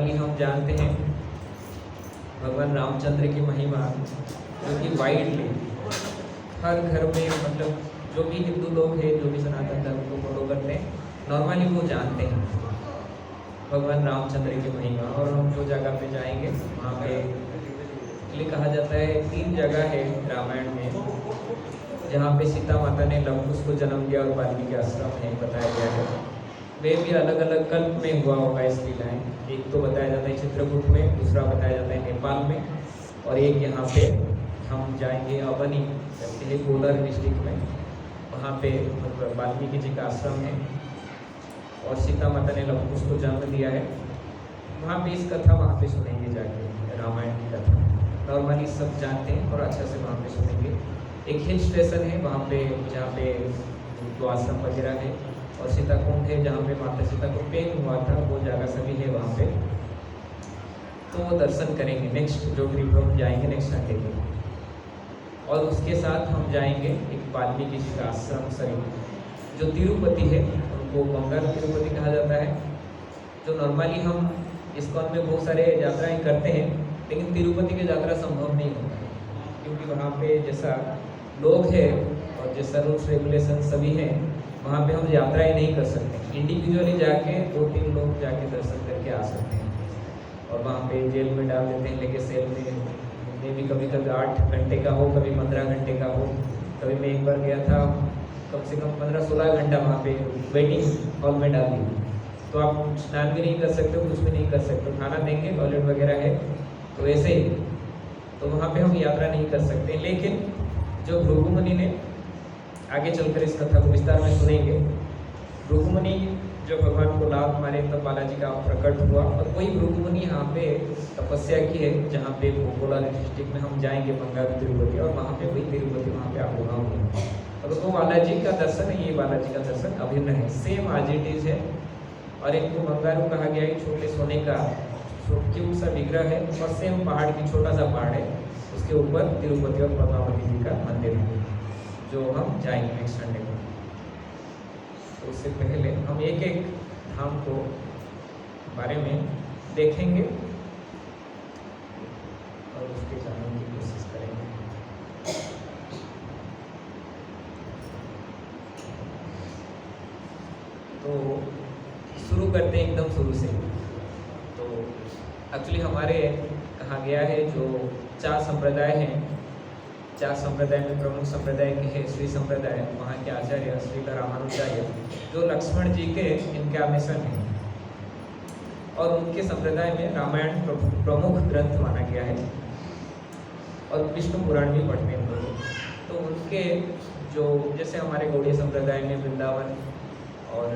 Normally हम जानते हैं भगवान रामचंद्र की महिमा, जो कि वाइडली हर घर में, मतलब जो भी हिंदू लोग हैं, जो भी सनातन धर्म को फॉलो करते हैं, नॉर्मली वो जानते हैं भगवान रामचंद्र की महिमा। और हम जो जगह पे जाएंगे वहाँ पे इसलिए कहा जाता है 3 जगह है रामायण में जहाँ पे सीता माता ने लवकुश को जन्म दिया और वाल्मीकि आश्रम है बताया गया है। वे भी अलग अलग कल्प में हुआ होगा इस लीलाएँ। एक तो बताया जाता है चित्रकूट में, दूसरा बताया जाता है नेपाल में, और एक यहाँ पे हम जाएंगे अवनी कहते हैं कोलार डिस्ट्रिक्ट में, वहाँ पे वाल्मीकि जी का आश्रम है और सीता माता ने लवकुश को जन्म दिया है। वहाँ पे इस कथा वहाँ पे सुनेंगे जाके, रामायण की कथा नॉर्मली सब जानते हैं और अच्छा से वहाँ पे सुनेंगे। एक हिल स्टेशन है वहाँ पे जहाँ पे दो आश्रम वगैरह है, और सीता कुंड है जहाँ पे माता सीता को पेन हुआ था, वो जगह सभी है वहाँ पे, तो वो दर्शन करेंगे। नेक्स्ट जो ट्रिप हम जाएंगे नेक्स्ट संडे को, और उसके साथ हम जाएंगे एक वाल्मीकि जी का आश्रम सॉरी जो तिरुपति है, उनको बंगाल तिरुपति कहा जाता है। जो नॉर्मली हम इस्कॉन में बहुत सारे यात्राएं करते हैं, लेकिन तिरुपति की यात्रा संभव नहीं होता है, क्योंकि वहाँ पे जैसा लोग हैं और जैसा रूल्स रेगुलेशन सभी हैं, वहाँ पे हम यात्राएं नहीं कर सकते। इंडिविजुअली जाके 2-3 लोग जाके दर्शन करके आ सकते हैं, और वहाँ पे जेल में डाल देते हैं, लेके सेल में भी कभी कभी 8 घंटे का हो, कभी 15 घंटे का हो। कभी मैं एक बार गया था, कम से कम 15-16 घंटा वहाँ पे वेटिंग हॉल में डाल दी। तो आप स्नान भी नहीं कर सकते हो, कुछ भी नहीं कर सकते हो, खाना देंगे, टॉयलेट वगैरह है, तो ऐसे ही। तो वहाँ पे हम यात्रा नहीं कर सकते। लेकिन जो भृगु मुनि ने, आगे चलकर इस कथा को विस्तार में सुनेंगे, भृगु मुनि जो भगवान को लात मारे तब बालाजी का प्रकट हुआ, और वही भृगु मुनि यहाँ पे तपस्या की है जहाँ पे कोलार डिस्ट्रिक्ट में हम जाएंगे बंगाल तिरुपति, और वहाँ पे वही तिरुपति वहाँ पे आप होंगे। और वो बालाजी का दर्शन है, ये बालाजी का दर्शन अभिन्न है, सेम आज इट इज है। और इनको बंगारू कहा गया है, छोटे सोने का क्यूट सा विग्रह है, और सेम पहाड़ की छोटा सा पहाड़ है, उसके ऊपर तिरुपति और पद्मावती जी का मंदिर है, जो हम जाएंगे नेक्स्ट संडे को। तो उससे पहले हम एक एक धाम को बारे में देखेंगे और उसके जानने की कोशिश करेंगे। तो शुरू करते हैं एकदम शुरू से। तो एक्चुअली हमारे कहा गया है जो 4 संप्रदाय हैं, 4 संप्रदाय में प्रमुख संप्रदाय के हैं श्री संप्रदाय, वहाँ के आचार्य श्री रामानुजाचार्य जो लक्ष्मण जी के इनकार्नेशन हैं, और उनके संप्रदाय में रामायण प्रमुख ग्रंथ माना गया है, और विष्णु पुराण भी पढ़ते हैं लोग। तो उनके जो जैसे हमारे गौड़ीय संप्रदाय में वृंदावन और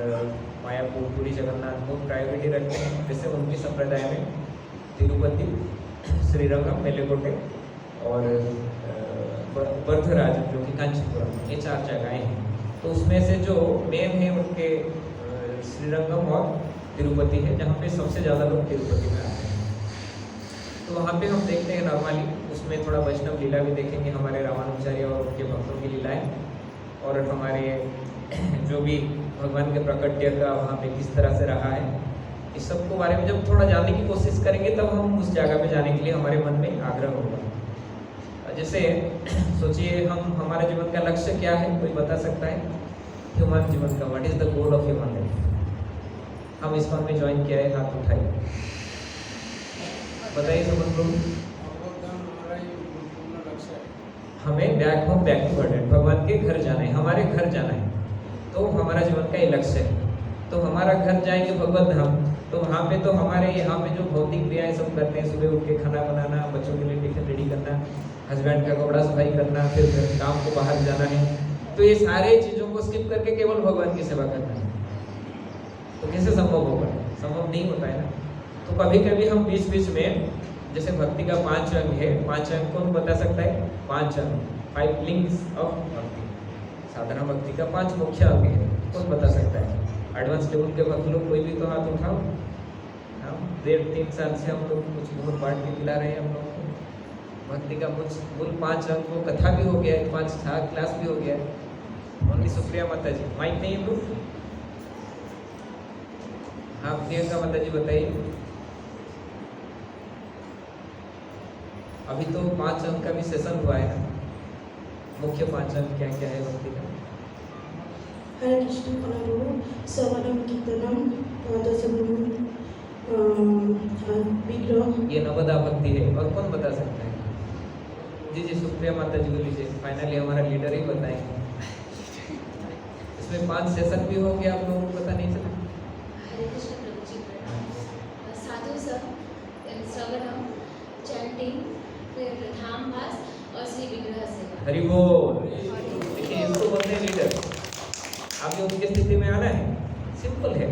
मायापुर, पूरी जगन्नाथ को प्रायोरिटी रखते हैं, जैसे उनके संप्रदाय में तिरुपति, श्रीरंगम, मेलेकोटे और वरदराज जो कि कांचीपुरम, ये 4 जगहें हैं। तो उसमें से जो मेन है उनके श्रीरंगम और तिरुपति है, जहाँ पे सबसे ज़्यादा लोग तिरुपति में आते हैं। तो वहाँ पे हम देखते हैं नॉर्मली, उसमें थोड़ा वैष्णव लीला भी देखेंगे, हमारे रामानुचार्य और उनके भक्तों की लीलाएँ, और हमारे जो भी भगवान के प्रकट्य का वहाँ पे किस तरह से रहा है, इस सब को बारे में जब थोड़ा जानने की कोशिश करेंगे, तब हम उस जगह पे जाने के लिए हमारे मन में आग्रह होगा। जैसे सोचिए हम, हमारे जीवन का लक्ष्य क्या है, कोई बता सकता है? ह्यूमन जीवन का, what is the goal of human life? हम इस में ज्वाइन किया है, हाथ उठाइए, बताइए सब लोग। हमें back home, back to burden, भगवान के घर जाना है, हमारे घर जाना है, तो हमारा जीवन का ये लक्ष्य है। तो हमारा घर जाएंगे भगवत धाम, तो वहाँ पे तो हमारे यहाँ पे जो भौतिक क्रियाएं सब करते हैं, सुबह उठ के खाना बनाना, बच्चों के लिए टिफिन रेडी करना, हस्बैंड का कपड़ा सफाई करना, फिर काम को बाहर जाना है, तो ये सारे चीज़ों को स्किप करके केवल भगवान की सेवा करना है। तो कैसे संभव होगा? संभव नहीं होता है ना। तो कभी कभी हम बीच बीच में, जैसे भक्ति का 5 अंग है, 5 अंग कौन बता सकता है? 5 अंग, 5 लिंक्स ऑफ भक्ति। साधारण भक्ति का 5 मुख्य अंग है, कौन बता सकता है? एडवांस लेवल के भक्त लोग कोई भी तो हाथ उठाओ। हम 1.5-3 साल से हम लोग कुछ बहुत बांट के पिला रहे हैं हम लोग को भक्ति का कुल 5 अंग को, कथा भी हो गया है, 5 क्लास भी हो गया है। ओनली सुप्रिया माता जी, माइक नहीं है तो हाँ, प्रियंका माता जी बताइए। अभी तो 5 अंक का भी सेशन हुआ है ना, मुख्य 5 अंक क्या क्या है भक्ति का? हरे कृष्ण कलागुरु श्रवणम कीर्तनम दशम विग्रह। ये नवदा भक्ति है। और कौन बता सकता है? जी जी, सुप्रिया माता जी को लीजिए, फाइनली हमारा लीडर ही बताएंगे। इसमें 5 सेशन भी होंगे, आप लोगों को पता नहीं चला? हरे कृष्ण प्रभु जी, साधु संग, श्रवणम, चैंटिंग, फिर धाम पास और श्री विग्रह सेवा। हरि बोल। देखिए इसको बोलते हैं लीडर। आपको उनकी स्थिति में आना है, सिंपल है।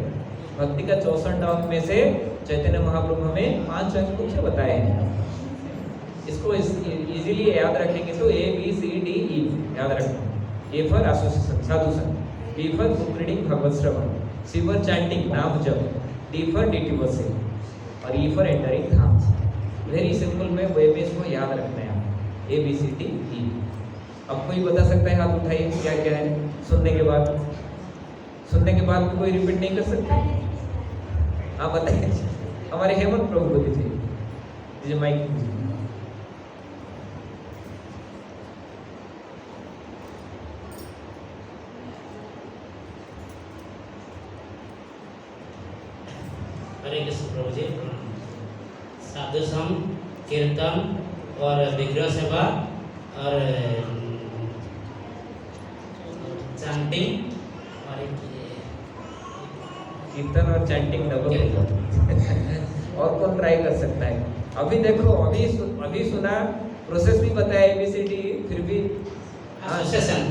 भक्ति का 64 अंक में से चैतन्य महाप्रभु हमें 5 अंक मुख्य बताए हैं। इसको इजीली याद रखेंगे तो A B C D E याद रखना। A फॉर एसोसिएशन साधु संग, B for book reading Bhagavat श्रवण, C फॉर चैंटिंग नाम जप, D फॉर डिवोशन और E फॉर एंटरिंग धाम। वेरी सिंपल में वे में इसको याद रखना है आप। A B C D E। अब कोई बता सकता है? हाथ उठाइए, क्या क्या है? सुनने के बाद भी कोई रिपीट नहीं कर सकता? हाँ बताइए। हमारे हेमंत प्रभु को दीजिए माइक। हरे कृष्ण प्रभु जी, साधु संग, कीर्तन और विग्रह सेवा और चैंटिंग और कीर्तन और चैंटिंग डबल और कौन ट्राई कर सकता है? अभी देखो, अभी सुना, प्रोसेस भी बताया ABCD, फिर भी एसोसिएशन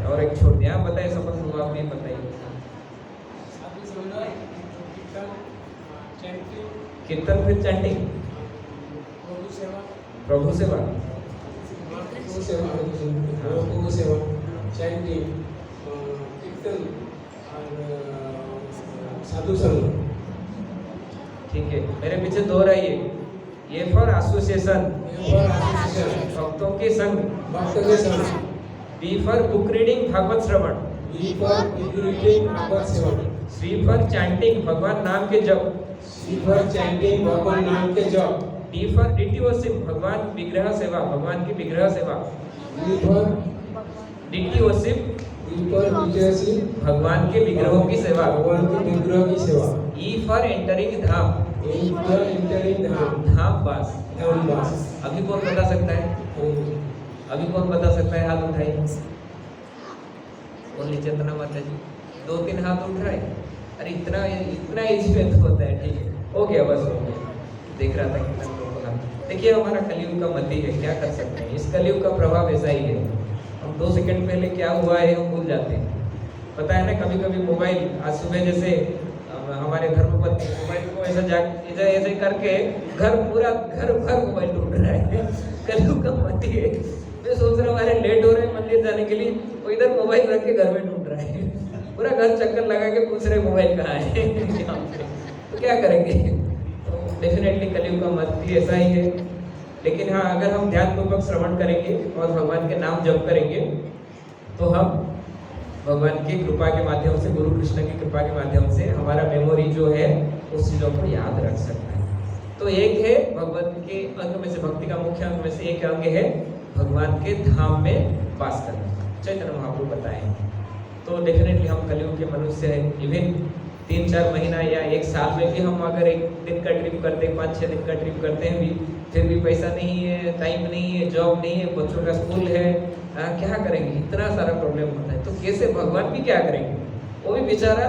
और एक छोड़ दिया। बताइए समझ हुआ? आप भी बताइए। कीर्तन फिर चैंटिंग, प्रभु सेवा, साधु संग। ठीक है, मेरे पीछे दोहराइए। ये फॉर एसोसिएशन, भक्तों के संग, B for book reading Bhagavat श्रवण, सी फॉर चैंटिंग भगवान नाम के जप, डी फॉर डिवोशन भगवान विग्रह सेवा, भगवान की विग्रह सेवा, डिवोशन भगवान के विग्रहों की सेवा, ई फॉर एंटरिंग धाम, धाम पास। अभी कौन बता सकता है? हाथ उठाइए। ओनली चेतना माता जी, 2-3 हाथ उठाए। अरे इतना इजी में तो होता है। ठीक है, हो गया, बस हो गया। देख रहा था कितना लोगों का। देखिए हमारा कलयुग का मती है, क्या कर सकते हैं? इस कलयुग का प्रभाव ऐसा ही है। हम 2 सेकंड पहले क्या हुआ है हम भूल जाते हैं। पता है ना, कभी कभी मोबाइल, आज सुबह जैसे हमारे धर्मपत्नी मोबाइल को ऐसे करके पूरा घर भर मोबाइल ढूंढ रहा है। कलयुग का मती है। मैं सोच रहा हूँ अरे लेट हो रहे हैं मंदिर जाने के लिए, वो इधर मोबाइल रख के घर में ढूंढ रहा है। पूरा घर चक्कर लगा के पूछ रहे मोबाइल कहाँ है। तो क्या करेंगे? तो डेफिनेटली कलयुग का मती ऐसा ही है। लेकिन हाँ, अगर हम ध्यानपूर्वक श्रवण करेंगे और भगवान के नाम जप करेंगे तो हम भगवान की कृपा के माध्यम से, गुरु कृष्ण की कृपा के माध्यम से हमारा मेमोरी जो है उस चीज़ों को याद रख सकता है। तो एक है भगवान के अंग में से, भक्ति का मुख्य अंग में से एक अंग है भगवान के धाम में वास करना। चैतन्य महाप्रभु बताएं। तो डेफिनेटली हम कलयुग के मनुष्य हैं। इवन 3-4 महीना या 1 साल में भी हम अगर 1 दिन का ट्रिप करते हैं, 5-6 दिन का ट्रिप करते हैं भी, फिर भी पैसा नहीं है, टाइम नहीं है, जॉब नहीं है, बच्चों का स्कूल है, क्या करेंगे? इतना सारा प्रॉब्लम होता है। तो कैसे भगवान भी क्या करेंगे? वो भी बेचारा,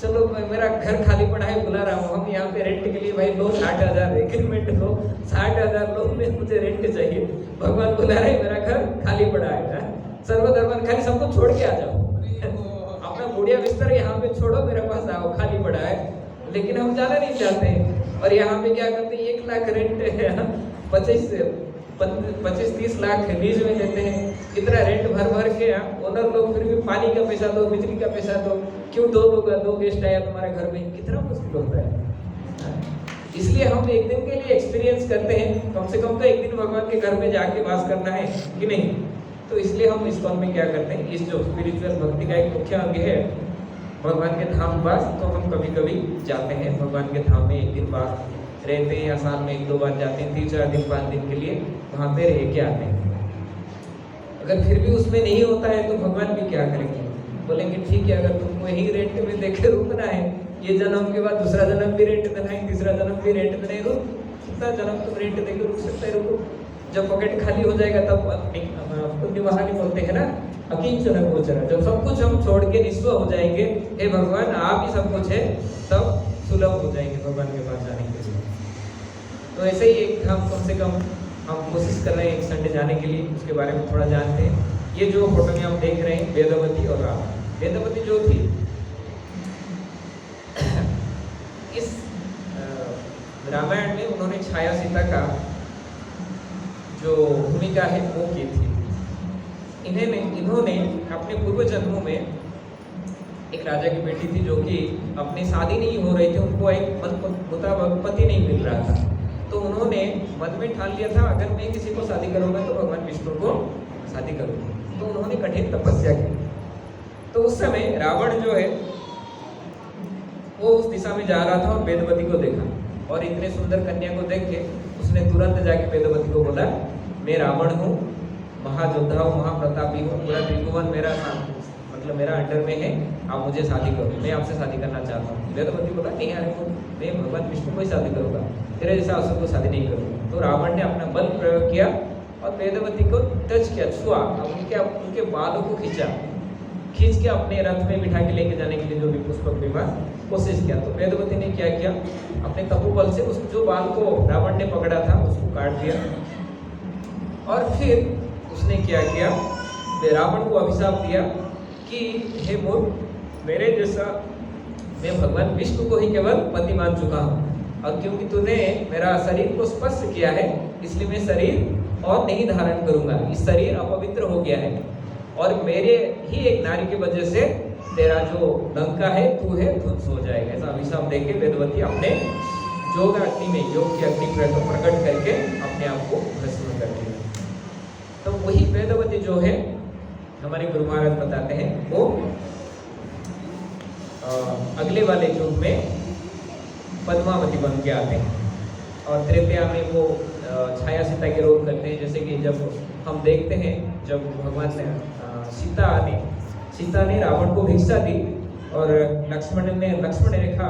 चलो मेरा घर खाली पड़ा है, बुला रहा हूँ, हम यहाँ पे रेंट के लिए भाई लो 60,000 एग्रीमेंट लो, 60,000 लो, में मुझे रेंट चाहिए। भगवान बुला रहे मेरा घर खाली पड़ा है, सर्वधर्म खाली सबको छोड़ के आ जाओ, अपना बुढ़िया बिस्तर यहाँ पे छोड़ो, मेरे पास आओ, खाली पड़ा है। लेकिन हम जाना नहीं चाहते और यहाँ पे क्या करते हैं? 1 लाख रेंट है, 25-30 लाख लीज में लेते हैं। कितना रेंट भर के ओनर लोग फिर भी पानी का पैसा दो, बिजली का पैसा दो, क्यों 2 गेस्ट आया तुम्हारे घर में, कितना मुश्किल होता है। इसलिए हम एक दिन के लिए एक्सपीरियंस करते हैं, कम से कम तो एक दिन भगवान के घर में जाके वास करना है कि नहीं। तो इसलिए हम इस्कॉन में क्या करते हैं, इस जो स्पिरिचुअल भक्ति का एक मुख्य अंग है भगवान के धाम वास, तो हम कभी कभी जाते हैं भगवान के धाम में एक दिन वास रहते हैं या साल में 1-2 बार जाते हैं, 3-4 दिन 5 दिन के लिए वहाँ पे रह के आते हैं। अगर फिर भी उसमें नहीं होता है तो भगवान भी क्या करेंगे? बोलेंगे ठीक है, अगर तुमको यही रेंट में देके रुकना है, ये जन्म के बाद दूसरा जन्म भी रेंट देना है, तीसरा जन्म भी रेंट देना है, तो कितना जन्म तुम रेंट देकर रुक सकते हो? रुको, जब पॉकेट खाली हो जाएगा तब पुण्य महानी बोलते हैं ना, अकिंचन गोचर। जब सब कुछ हम छोड़ के निस्व हो जाएंगे, हे भगवान आप ही सब कुछ है, तब सुलभ हो जाएंगे भगवान के पास जाने के लिए। तो ऐसे ही एक हम कम से कम हम कोशिश कर रहे हैं एक संडे जाने के लिए, उसके बारे में थोड़ा जानते हैं। ये जो फोटो में हम देख रहे हैं वेदवती और रावण, वेदवती जो थी इस रामायण में उन्होंने छाया सीता का जो भूमिका है वो की थी। इन्होंने अपने पूर्व जन्मों में एक राजा की बेटी थी जो कि अपनी शादी नहीं हो रही थी, उनको एक मन मुताबिक पति नहीं मिल रहा था, तो उन्होंने मन में ठान लिया था अगर मैं किसी को शादी करूंगा तो भगवान विष्णु को शादी करूंगा। तो उन्होंने कठिन तपस्या की। तो उस समय रावण जो है वो उस दिशा में जा रहा था और वेदवती को देखा, और इतने सुंदर कन्या को देख के उसने तुरंत जाके वेदवती को बोला, मैं रावण हूँ, महायोद्धा हूँ, महाप्रतापी हूँ, पूरा त्रिभुवन मेरा मतलब मेरा अंडर में है, आप मुझे शादी करो, मैं आपसे शादी करना चाहता हूँ। वेदवती बोला नहीं यार, मैं भगवान विष्णु को ही शादी करूँगा, तेरे जैसा असुर को शादी नहीं करूँगा। तो रावण ने अपना बल प्रयोग किया और वेदवती को टच किया, छुआ, उनके बालों को खींच के अपने रथ में बिठा के लेके जाने के लिए जो भी पुष्पक विमान कोशिश किया। तो वेदवती ने क्या किया, अपने तपोबल से उस जो बाल को रावण ने पकड़ा था उसको काट दिया, और फिर उसने क्या किया, रावण को अभिशाप दिया कि हे मूर्ख, मेरे जैसा मैं भगवान विष्णु को ही केवल पति मान चुका हूँ, और क्योंकि तूने मेरा शरीर को स्पर्श किया है इसलिए मैं शरीर और नहीं धारण करूंगा, इस शरीर अपवित्र हो गया है, और मेरे ही एक नारी की वजह से तेरा जो लंका है तू है ध्वंस हो जाएगा। ऐसा अभिशाप देके वेदवती अपने योग अग्नि में, योग की अग्नि प्रकट करके अपने आप को भस्म कर दिया। तो वही वेदवती जो है हमारे गुरु महाराज बताते हैं वो अगले वाले युग में पद्मावती बन के आते हैं, और त्रेतया में वो छाया सीता के रोल करते हैं। जैसे कि जब हम देखते हैं जब भगवान ने सीता ने रावण को भिक्षा दी और लक्ष्मण रेखा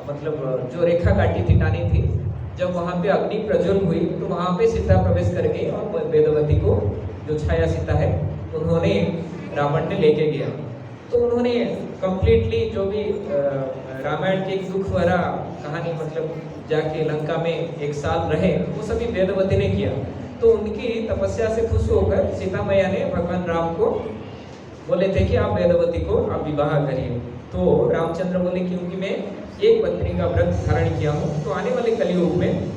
मतलब जो रेखा काटी थी, टानी थी, जब वहाँ पे अग्नि प्रज्वल हुई तो वहाँ पे सीता प्रवेश कर गई, और वेदवती को जो छाया सीता है उन्होंने रावण ने लेके गया। तो उन्होंने कंप्लीटली जो भी रामायण की एक दुख भरा कहानी, मतलब जाके लंका में 1 साल रहे, वो सभी वेदवती ने किया। तो उनकी तपस्या से खुश होकर सीता मैया ने भगवान राम को बोले थे कि आप वेदवती को आप विवाह करिए। तो रामचंद्र बोले क्योंकि मैं एक पत्नी का व्रत धारण किया हूँ, तो आने वाले कलयुग में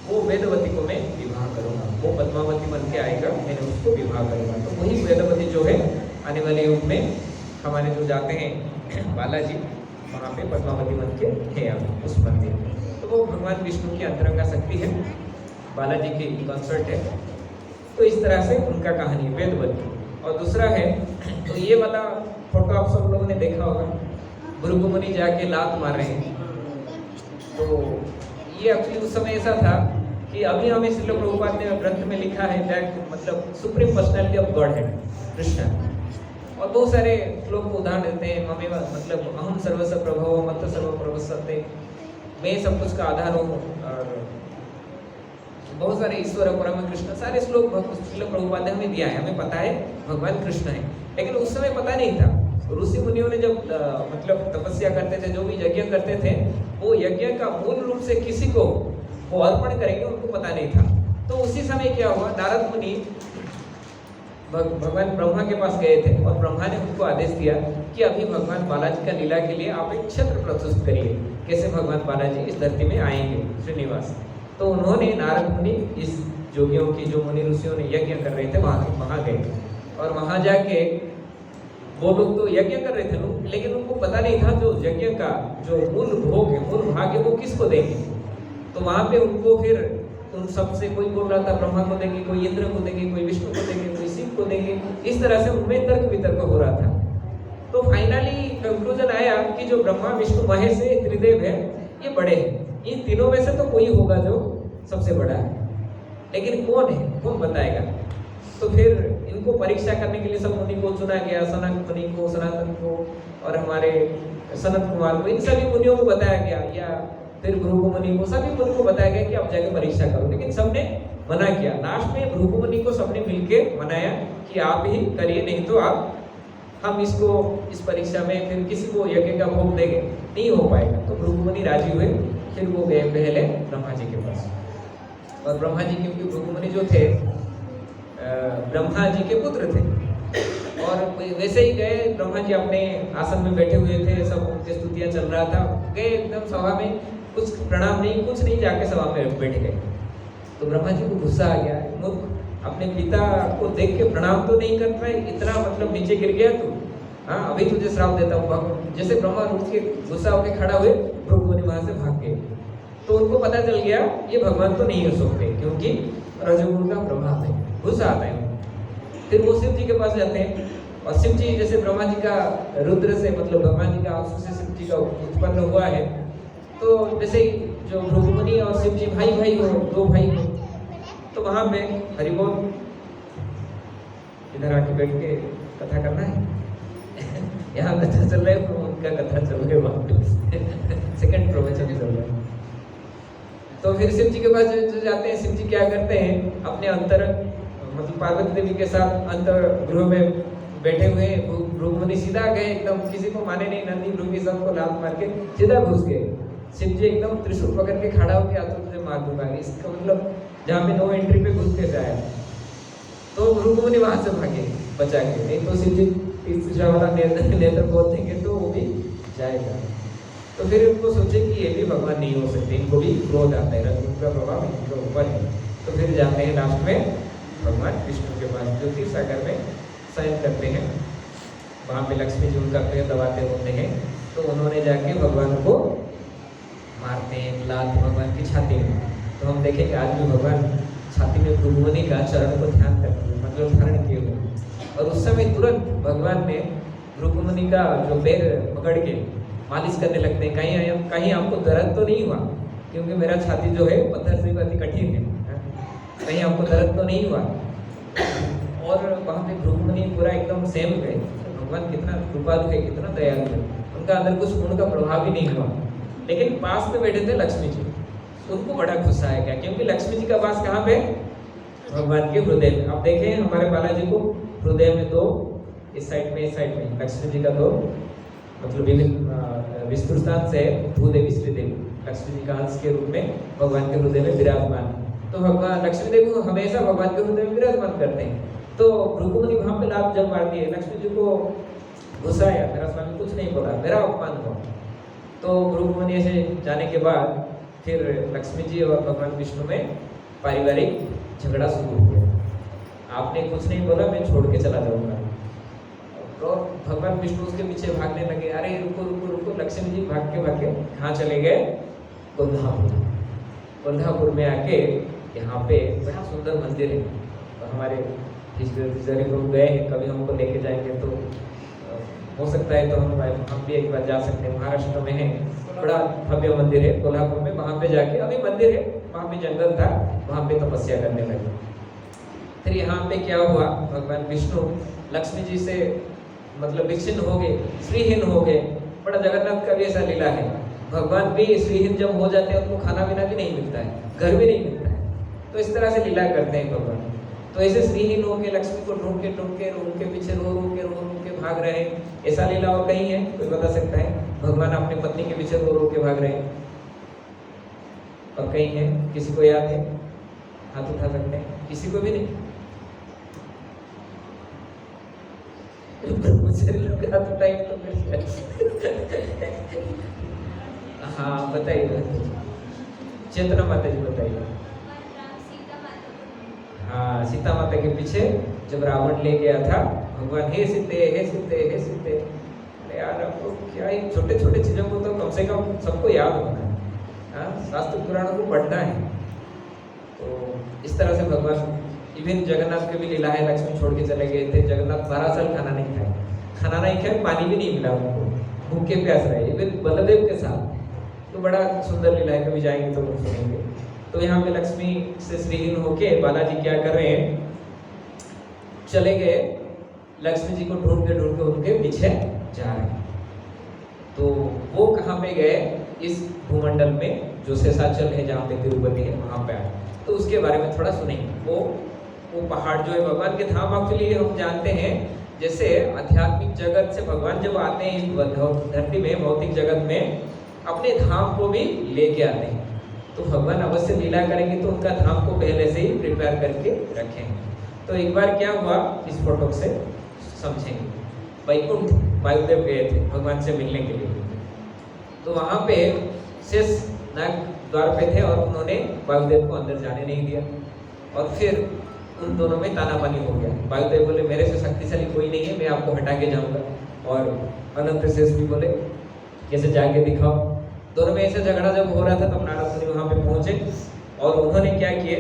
वो वेदवती को मैं विवाह करूँगा, वो पद्मावती बन के आएगा, मैंने उसको विवाह करूँगा। तो वही वेदवती जो है आने वाले युग में हमारे जो जाते हैं बालाजी, वहाँ पे पद्मावती बन के है अभी उस मंदिर में। तो वो भगवान विष्णु की अंतरंगा शक्ति है, बालाजी की कंसर्ट है। तो इस तरह से उनका कहानी वेदवती। और दूसरा है, तो ये वाला फोटो आप सब लोगों ने देखा होगा, भृगु मुनि जाके लात मार रहे हैं। तो ये एक्चुअली उस समय ऐसा था कि अभी हमें श्रील प्रभुपाद ने ग्रंथ में लिखा है दैट मतलब सुप्रीम पर्सनैलिटी ऑफ गॉड है कृष्ण, और बहुत सारे श्लोक को उदाहरण देते हैं, हमें मतलब अहम सर्वस्व प्रभव मत सर्व प्रभुसत्ते, मैं सब कुछ का आधार हूँ, और बहुत सारे ईश्वर परम कृष्ण सारे श्लोक श्रील प्रभुपाद ने हमें दिया है, हमें पता है भगवान कृष्ण है। लेकिन उस समय पता नहीं था, ऋषि मुनियों ने जब मतलब तपस्या करते थे, जो भी यज्ञ करते थे, वो यज्ञ का मूल रूप से किसी को वो अर्पण करेंगे, उनको पता नहीं था। तो उसी समय क्या हुआ, नारद मुनि भगवान ब्रह्मा के पास गए थे, और ब्रह्मा ने उनको आदेश दिया कि अभी भगवान बालाजी का लीला के लिए आप एक क्षेत्र प्रस्तुत करिए, कैसे भगवान बालाजी इस धरती में आएंगे श्रीनिवास। तो उन्होंने नारद मुनि इस जोगियों की जो मुनि ऋषियों ने यज्ञ कर रहे थे वहाँ गए, और वहाँ जाके वो लोग तो यज्ञ कर रहे थे लोग, लेकिन उनको पता नहीं था जो यज्ञ का जो मूल भोग है, मूल भाग है, वो किसको देंगे। तो वहाँ पे उनको फिर उन सबसे कोई बोल रहा था ब्रह्मा को देंगे, कोई इंद्र को देंगे, कोई विष्णु को देंगे, कोई शिव को देंगे, इस तरह से उनमें तर्क वितर्क हो रहा था। तो फाइनली कंक्लूजन आया कि जो ब्रह्मा विष्णु महेश है, त्रिदेव है, ये बड़े हैं, इन तीनों में से तो कोई होगा जो सबसे बड़ा है, लेकिन कौन है, कौन बताएगा? तो फिर इनको परीक्षा करने के लिए सब मुनि को चुना गया, सनक मुनि को, सनातन को और हमारे सनत कुमार को, इन सभी मुनियों को बताया गया, या फिर भृगु मुनि को, सभी मुनि को बताया गया कि आप जाके परीक्षा करो, लेकिन सबने मना किया। लास्ट में भृगु मुनि को सबने मिलके मनाया कि आप ही करिए, नहीं तो आप हम इसको इस परीक्षा में फिर किसी को यज्ञ का भोग देंगे, नहीं हो पाएगा। तो भृगु मुनि राजी हुए, फिर वो गए पहले ब्रह्मा जी के पास। और ब्रह्मा जी, क्योंकि भृगु मुनि जो थे ब्रह्मा जी के पुत्र थे, और वैसे ही गए, ब्रह्मा जी अपने आसन में बैठे हुए थे, सब उनकी स्तुतियां चल रहा था, गए एकदम सभा में, कुछ प्रणाम नहीं, कुछ नहीं, जाके सभा में बैठ गए। तो ब्रह्मा जी को गुस्सा आ गया, मूर्ख, अपने पिता को देख के प्रणाम तो नहीं कर पाए, इतना मतलब नीचे गिर गया तू, हाँ अभी तुझे श्राप देता हूँ। जैसे ब्रह्मा उठ के गुस्सा होकर खड़ा हुए, भृगु मुनि वहां से भाग गए। तो उनको पता चल गया ये भगवान तो नहीं हो सकते, क्योंकि रजोगुण का प्रभाव है, गुस्सा आता है। फिर वो शिव जी के पास जाते हैं, और शिव जी जैसे ब्रह्मा जी का रुद्र से, मतलब ब्रह्मा जी का आंसू से शिव जी का उत्पन्न हुआ है, तो जैसे ही जो भृगु मुनि और शिव जी भाई भाई हो, दो भाई हो, तो वहां पे हरि बोल, इधर आके बैठ के कथा करना है यहाँ कथा चल रहा है, उनका कथा चल रहा है वहां पे सेकंड प्रवचन चल रहा है। तो फिर शिव जी के पास जो जाते हैं, शिव जी क्या करते हैं, अपने अंतर मतलब पार्वती देवी के साथ अंतर गृह में बैठे हुए, भृगु मुनि सीधा गए, एकदम किसी को माने नहीं, नंदी भृगु सबको लात मार के सीधा घुस गए। शिव जी एकदम त्रिशूल पकड़ के खड़ा होकर आता तुझे मार दूंगा, इसका मतलब जहाँ पे नो एंट्री पे घुस के जाए। तो भृगु मुनि वहां से भागे बचा के, नहीं तो शिव जी तीसरा वाला नेत्र बोल देंगे तो वो भी जाएगा। तो फिर उनको सोचे कि ये भी भगवान नहीं हो सकते, इनको भी क्रोध आता है, रजोगुण का प्रभाव इनके ऊपर है। तो फिर जाते हैं लास्ट में भगवान विष्णु के पास, जो क्षीर सागर में शयन करते हैं, वहाँ पे लक्ष्मी जी उनका पैर दबाते होते हैं। तो उन्होंने जाके भगवान को मारते हैं लात भगवान की छाती में। तो हम देखेंगे आज भी भगवान छाती में भृगु मुनि का चरण को ध्यान करते हैं, मतलब धारण किए हुए, और उस समय तुरंत भगवान ने भृगु मुनि का जो पैर पकड़ के मालिश करने लगते हैं। कहीं आपको दर्द तो नहीं हुआ, क्योंकि मेरा छाती जो है पत्थर से अति कठिन है, कहीं आपको दर्द तो नहीं हुआ। और वहाँ पे भृगु मुनि पूरा एकदम सेम गए, भगवान कितना कृपालु है, कितना दयालु है, उनका अंदर कुछ गुण का प्रभाव ही नहीं हुआ। लेकिन पास में बैठे थे लक्ष्मी जी, उनको बड़ा गुस्सा आया, क्योंकि लक्ष्मी जी का वास कहाँ पे, भगवान के हृदय में। आप देखें हमारे बालाजी को हृदय में दो, इस साइड में लक्ष्मी जी का दो, मतलब विभिन्न विष्णु स्थान से भूदेवी श्रीदेवी लक्ष्मी जी का अंश के रूप में भगवान के हृदय में विराजमान। तो भगवान लक्ष्मी देवी को हमेशा भगवान के हृदय में विराजमान करते हैं। तो भृगु मुनि वहां पे लात जब मार दिए, लक्ष्मी जी को गुस्सा आया, मेरा स्वामी कुछ नहीं बोला, मेरा अपमान हुआ। तो भृगु मुनि ऐसे जाने के बाद फिर लक्ष्मी जी और भगवान विष्णु में पारिवारिक झगड़ा शुरू हो गया। आपने कुछ नहीं बोला, मैं छोड़ के चला जाऊंगा। और भगवान विष्णु उसके पीछे भागने लगे, अरे रुको रुको रुको। लक्ष्मी जी भाग के कहाँ चले गए, कोल्हापुर में आके यहाँ पे बड़ा सुंदर मंदिर है। तो हमारे लोग गए हैं, कभी हमको लेके जाएंगे तो हो सकता है तो हम भी एक बार जा सकते हैं। महाराष्ट्र में है, बड़ा भव्य मंदिर है कोल्हापुर में, वहाँ पे जाके, अभी मंदिर है, वहाँ पे जंगल था, वहाँ पे तपस्या करने लगे। फिर यहाँ पे क्या हुआ, भगवान विष्णु लक्ष्मी जी से मतलब विच्छिन्न हो गए, श्रीहीन हो गए। बड़ा जगन्नाथ का भी ऐसा लीला है, भगवान भी श्रीहीन जब हो जाते हैं, उनको खाना पीना भी नहीं मिलता है, घर भी नहीं मिलता है, तो इस तरह से लीला करते हैं भगवान। तो ऐसे श्रीहीन होके लक्ष्मी को ढूंढ के उनके पीछे रो के भाग रहे हैं। ऐसा लीला और कहीं है, कोई बता सकता है? भगवान अपनी पत्नी के पीछे रो के भाग रहे हैं, और कहीं है? किसी को याद है? हाथ उठा सकते हैं? किसी को भी नहीं? हाँ बताइए, चेतना माता जी बताइए। हाँ, सीता माता के पीछे जब रावण ले गया था, भगवान हे सीते हे सीते हे सीते। अरे यार आपको क्या, इन छोटे छोटे चीजों को तो कम से कम सबको याद होना है, हाँ शास्त्र पुराणों को पढ़ना है। तो इस तरह से भगवान, इवन जगन्नाथ के भी लीला है, लक्ष्मी छोड़ के चले गए थे, जगन्नाथ 12 साल खाना नहीं खाए, पानी भी नहीं मिला उनको, भूखे प्यास रहे। इवन बलदेव के साथ, तो बड़ा सुंदर लीला है, कभी जाएंगे तो लोग सुनेंगे। तो यहाँ पे लक्ष्मी से श्रीहीन होके बालाजी क्या कर रहे हैं, चले गए लक्ष्मी जी को ढूंढ के उनके पीछे जा रहे हैं। तो वो कहाँ पे गए, इस भूमंडल में जो शेषाचल है जहाँ पे तिरुपति है वहाँ पे आए। तो उसके बारे में थोड़ा सुनेंगे। वो पहाड़ जो है भगवान के धाम, एक्चुअली हम जानते हैं जैसे आध्यात्मिक जगत से भगवान जब आते हैं इस धरती में, भौतिक जगत में, अपने धाम को भी लेके आते हैं। तो भगवान अवश्य लीला करेंगे तो उनका धाम को पहले से ही प्रिपेयर करके रखेंगे। तो एक बार क्या हुआ, इस फोटो से समझेंगे। वैकुंठ वायुदेव गए थे भगवान से मिलने के लिए। तो वहाँ पे शेष नाग द्वार पे थे और उन्होंने वायुदेव को अंदर जाने नहीं दिया। और फिर उन दोनों में तानाबानी हो गया। वायुदेव बोले मेरे से शक्तिशाली कोई नहीं है, मैं आपको हटा के जाऊंगा। और अनंत शेष भी बोले कैसे जाके दिखाओ। दोनों में ऐसे झगड़ा जब हो रहा था तब नारद मुनि वहाँ पे पहुँचे और उन्होंने क्या किए,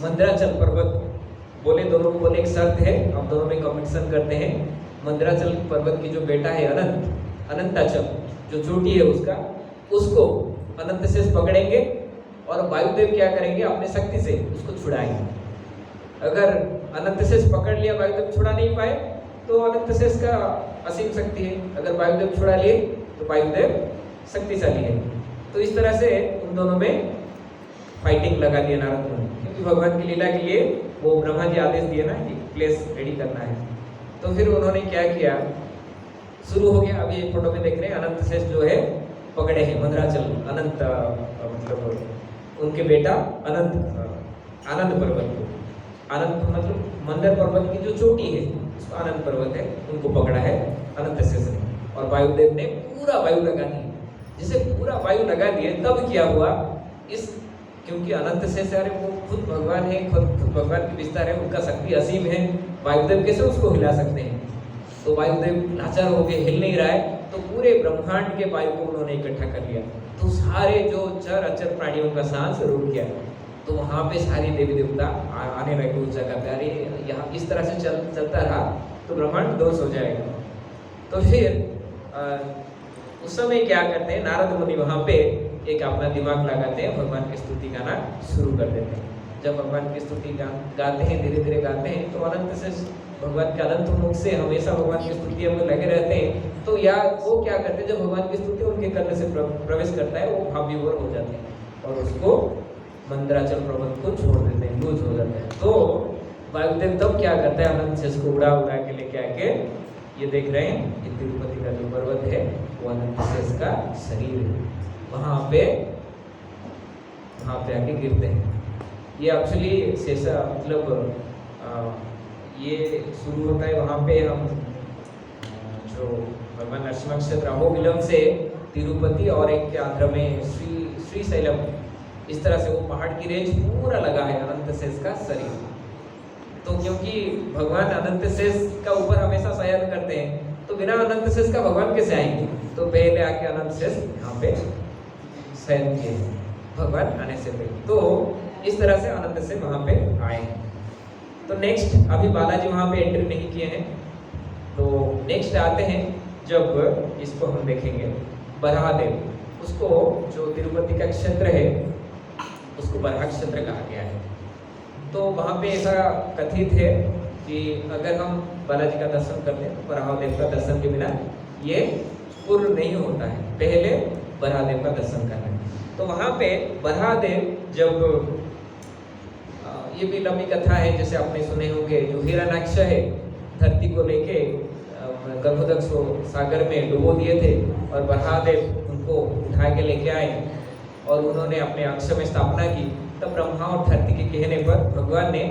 मंदराचल पर्वत बोले, दोनों को बोले एक शर्त है, अब दोनों में कॉम्पिटिशन करते हैं। मंदराचल पर्वत की जो बेटा है अनंताचल जो चोटी है उसको अनंत शेष पकड़ेंगे और वायुदेव क्या करेंगे, अपने शक्ति से उसको छुड़ाएंगे। अगर अनंत शेष पकड़ लिया, वायुदेव छुड़ा नहीं पाए, तो अनंत शेष का असीम शक्ति है। अगर वायुदेव छुड़ा लिए तो वायुदेव शक्तिशाली है। तो इस तरह से उन दोनों में फाइटिंग लगा दिया नारद मुनि, क्योंकि भगवान की लीला के लिए वो ब्रह्मा जी आदेश दिए ना कि प्लेस रेडी करना है। तो फिर उन्होंने क्या किया, शुरू हो गया। अभी एक फोटो में देख रहे हैं अनंत शेष जो है पकड़े हैं मंदराचल, अनंत मतलब उनके बेटा आनंद पर्वत को, आनंद मतलब मंदर पर्वत की जो चोटी है उसको आनंद पर्वत है, उनको पकड़ा है अनंत शेष ने। और वायुदेव ने पूरा वायु लगा दिया। जैसे पूरा वायु लगा दिए तब क्या हुआ, इस क्योंकि अनंत शेष अरे वो खुद भगवान है, खुद भगवान की विस्तार है, उनका शक्ति असीम है, वायुदेव कैसे उसको हिला सकते हैं। तो वायुदेव लाचार हो गए, हिल नहीं रहा है। तो पूरे ब्रह्मांड के वायु को उन्होंने इकट्ठा कर लिया। तो सारे जो चर अचर प्राणियों का सांस रुक गया। तो वहाँ पे सारे देवी देवता आने लगे उस जगह पे, अरे यहाँ इस तरह से चलता रहा तो ब्रह्मांड ध्वंस हो जाएगा। तो फिर उस समय क्या करते हैं, नारद मुनि वहाँ पे एक अपना दिमाग लगाते हैं, भगवान की स्तुति गाना शुरू कर देते हैं। जब भगवान की स्तुति गाते हैं, धीरे धीरे गाते हैं, तो अनंत से भगवान के अनंत मुख से हमेशा भगवान की स्तुति में लगे रहते हैं। तो या वो क्या करते हैं, जब भगवान की स्तुति उनके कर्ण से प्रवेश करता है, वो भाव विभोर हो जाते हैं और उसको मंदराचल पर्वत को छोड़ देते हैं, लूज हो जाते हैं। तो वायुदेव तब क्या करता है, अनंत शेष को उड़ा के लेके आके, ये देख रहे हैं ये तिरुपति का जो पर्वत है वो अनंत शेष का शरीर है, वहाँ पे आके गिरते हैं। ये एक्चुअली शेषा मतलब ये शुरू होता है वहाँ पे, हम जो भगवान नरसिंह क्षेत्र अहोबिलम से तिरुपति और एक आंध्र में श्रीशैलम, इस तरह से वो पहाड़ की रेंज पूरा लगा है अनंत शेष का शरीर। तो क्योंकि भगवान अनंत शेष का ऊपर हमेशा शयन करते हैं, तो बिना अनंत शेष का भगवान कैसे आएंगे। तो पहले आके अनंत शेष यहाँ पे शयन किए भगवान आने से पहले। तो इस तरह से अनंत से वहाँ पे आए। तो नेक्स्ट अभी बालाजी वहाँ पे एंट्री नहीं किए हैं। तो नेक्स्ट आते हैं, जब इसको हम देखेंगे बराहदेव, उसको जो तिरुपति का क्षेत्र है उसको बराह क्षेत्र कहा गया है। तो वहाँ पे ऐसा कथित है कि अगर हम बालाजी का दर्शन करते हैं तो बराहदेव का दर्शन के बिना ये पूर्ण नहीं होता है, पहले बराहदेव का दर्शन करना है। तो वहाँ पे बराहदेव जब ये भी लंबी कथा है, जैसे आपने सुने होंगे, जो हिरण्याक्ष है धरती को लेके गर्भोदक सागर में डुबो दिए थे और बराहदेव उनको उठा के लेके आए और उन्होंने अपने अक्ष में स्थापना की। तब ब्रह्मा और धरती के कहने पर भगवान ने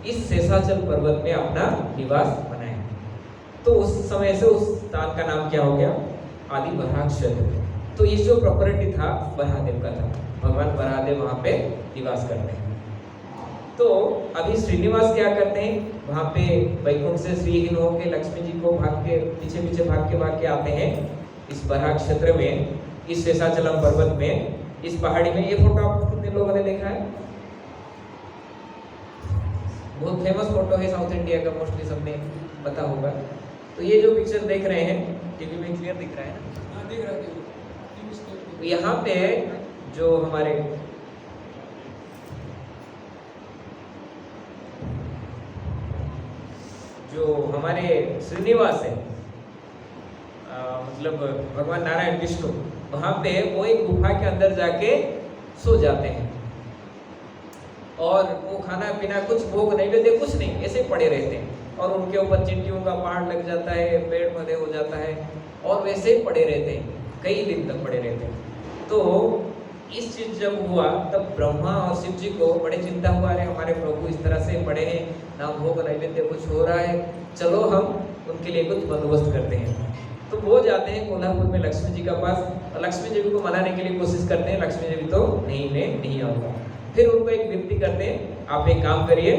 इस शेषाचल पर्वत में अपना निवास बनाया। तो उस समय से उस स्थान का नाम क्या हो गया, आदि बराह क्षेत्र। तो ये जो प्रॉपर्टी था बराहदेव का था, भगवान बराहदेव वहाँ पे निवास करते हैं। तो अभी श्रीनिवास क्या करते हैं, वहाँ पे वैकुंठ से श्रीहीन होकर लक्ष्मी जी को पीछे भाग के आते हैं इस बराह क्षेत्र में, इस शेषाचलम पर्वत में, इस पहाड़ी में। ये फोटो आप कितने लोगों ने देखा है, बहुत फेमस फोटो है साउथ इंडिया का, मोस्टली सबने पता होगा। तो ये जो पिक्चर देख रहे हैं टीवी में क्लियर दिख रहा है ना, हाँ दिख रहा है। तो यहाँ पे जो हमारे श्रीनिवास है, मतलब भगवान नारायण विष्णु, वहाँ पे वो एक गुफा के अंदर जाके सो जाते हैं और वो खाना पीना कुछ भोग नैवेद्य कुछ नहीं, ऐसे पड़े रहते हैं और उनके ऊपर चींटियों का पहाड़ लग जाता है, पेड़ पौधे हो जाता है और वैसे ही पड़े रहते हैं, कई दिन तक पड़े रहते हैं। तो इस चीज जब हुआ तब ब्रह्मा और शिव जी को बड़े चिंता हुआ, अरे हमारे प्रभु इस तरह से पड़े हैं, ना भोग नैवेद्य कुछ हो रहा है, चलो हम उनके लिए कुछ बंदोबस्त करते हैं। तो वो जाते हैं कोल्हापुर में लक्ष्मी जी का पास और लक्ष्मी देवी को मनाने के लिए कोशिश करते हैं, लक्ष्मी देवी तो नहीं आऊंगा। फिर उनको एक विनती करते हैं, आप एक काम करिए,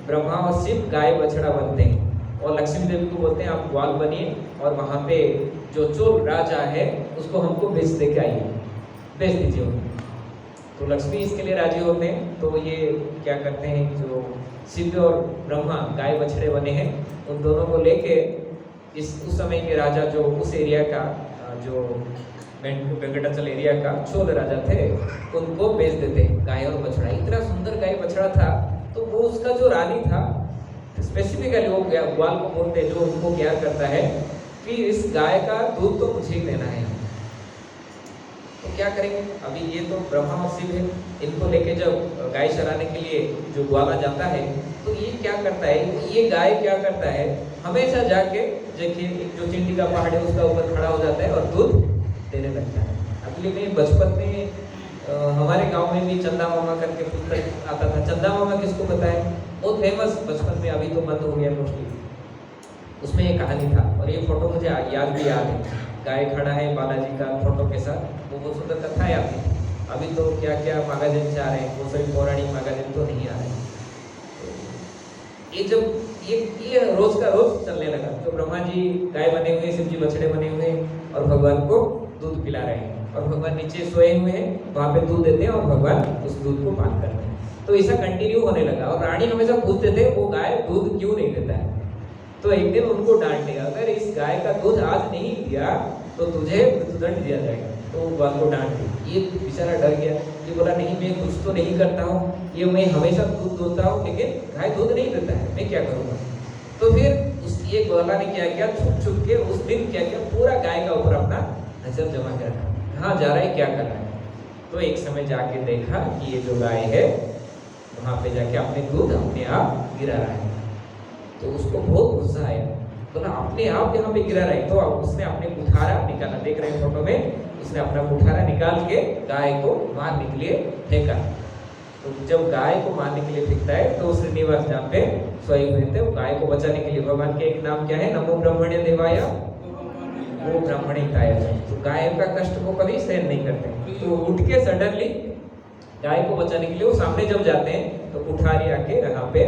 ब्रह्मा और शिव गाय बछड़ा बनते हैं और लक्ष्मी देवी को बोलते हैं आप ग्वाल बनिए और वहाँ पे जो चोल राजा है उसको हमको बेच दे के आइए, बेच दीजिए उनको। तो लक्ष्मी इसके लिए राजी होते हैं। तो ये क्या करते हैं, जो शिव और ब्रह्मा गाय बछड़े बने हैं उन दोनों को लेके उस समय के राजा जो उस एरिया का जो वेंकटाचल एरिया का चोल राजा थे उनको बेच देते गाय और बछड़ा। इतना सुंदर गाय बछड़ा था, तो वो उसका जो रानी था स्पेसिफिकली वो ग्वाल को बोलते जो उनको क्या करता है कि इस गाय का दूध तो मुझे ही देना है। तो क्या करेंगे, अभी ये तो ब्रह्मा और शिव है, इनको लेके जब गाय चराने के लिए जो ग्वाला जाता है तो ये क्या करता है, ये गाय क्या करता है, हमेशा जाके देखिए जो चिंटी का पहाड़ है उसका ऊपर खड़ा हो जाता है और दूध देने लगता है। अगले में बचपन में हमारे गांव में भी चंदा मामा करके पुस्तक आता था। चंदा मामा किसको पता है, बहुत फेमस बचपन में, अभी तो बंद हो गया मोस्टली। उसमें एक कहानी था और ये फोटो मुझे याद भी याद है, गाय खड़ा है बालाजी का फोटो के साथ, वो बहुत सुंदर कथा याद है। अभी तो क्या क्या मैगजीन से आ रहे हैं, वो सभी पौराणिक मैगजीन तो नहीं आ रहे हैं। ये जब ये रोज का रोज चलने लगा, तो ब्रह्मा जी गाय बने हुए, शिव जी बछड़े बने हुए और भगवान को दूध पिला रहे हैं और भगवान नीचे सोए हुए हैं, वहाँ पे दूध देते हैं और भगवान उस दूध को पान करते हैं। तो ऐसा कंटिन्यू होने लगा और रानी हमेशा पूछते थे वो गाय दूध क्यों नहीं देता है। तो एक दिन उनको डांटे, अगर इस गाय का दूध आज नहीं दिया तो तुझे मृत्युदंड दिया जाएगा। तो वो गाय को डांट दी, ये बेचारा डर गया, ये बोला नहीं मैं कुछ तो नहीं करता हूँ, ये मैं हमेशा दूध देता हूँ लेकिन गाय दूध नहीं देता है, मैं क्या करूँगा। तो फिर उस ये ग्वाला ने क्या किया, छुप के उस दिन क्या किया, पूरा गाय का ऊपर अपना नजर जमा कर रखा, कहाँ जा रहा है क्या कर रहा है। तो एक समय जाके देखा कि ये जो गाय है वहाँ पे जाके अपने दूध अपने आप गिरा रहा है। तो उसको बहुत गुस्सा आया, बोला अपने आप यहाँ पे गिरा रहा है। तो उसने अपने कुठारा निकाला, देख रहे हैं फोटो में, उसने अपना कुठारा निकाल के गाय को मारने के लिए फेंका। तो जब गाय को मारने के लिए फेंकता है तो श्रीनिवास जहाँ पे सोए हुए थे, वो गाय को बचाने के लिए, भगवान के एक नाम क्या है, नमो ब्रह्मण्य देवाय, वो ब्राह्मणिकाय। तो गाय का कष्ट को कभी सहन नहीं करते, तो उठ के सडनली गाय को बचाने के लिए वो सामने जब जाते हैं तो कुठारी आके यहाँ पे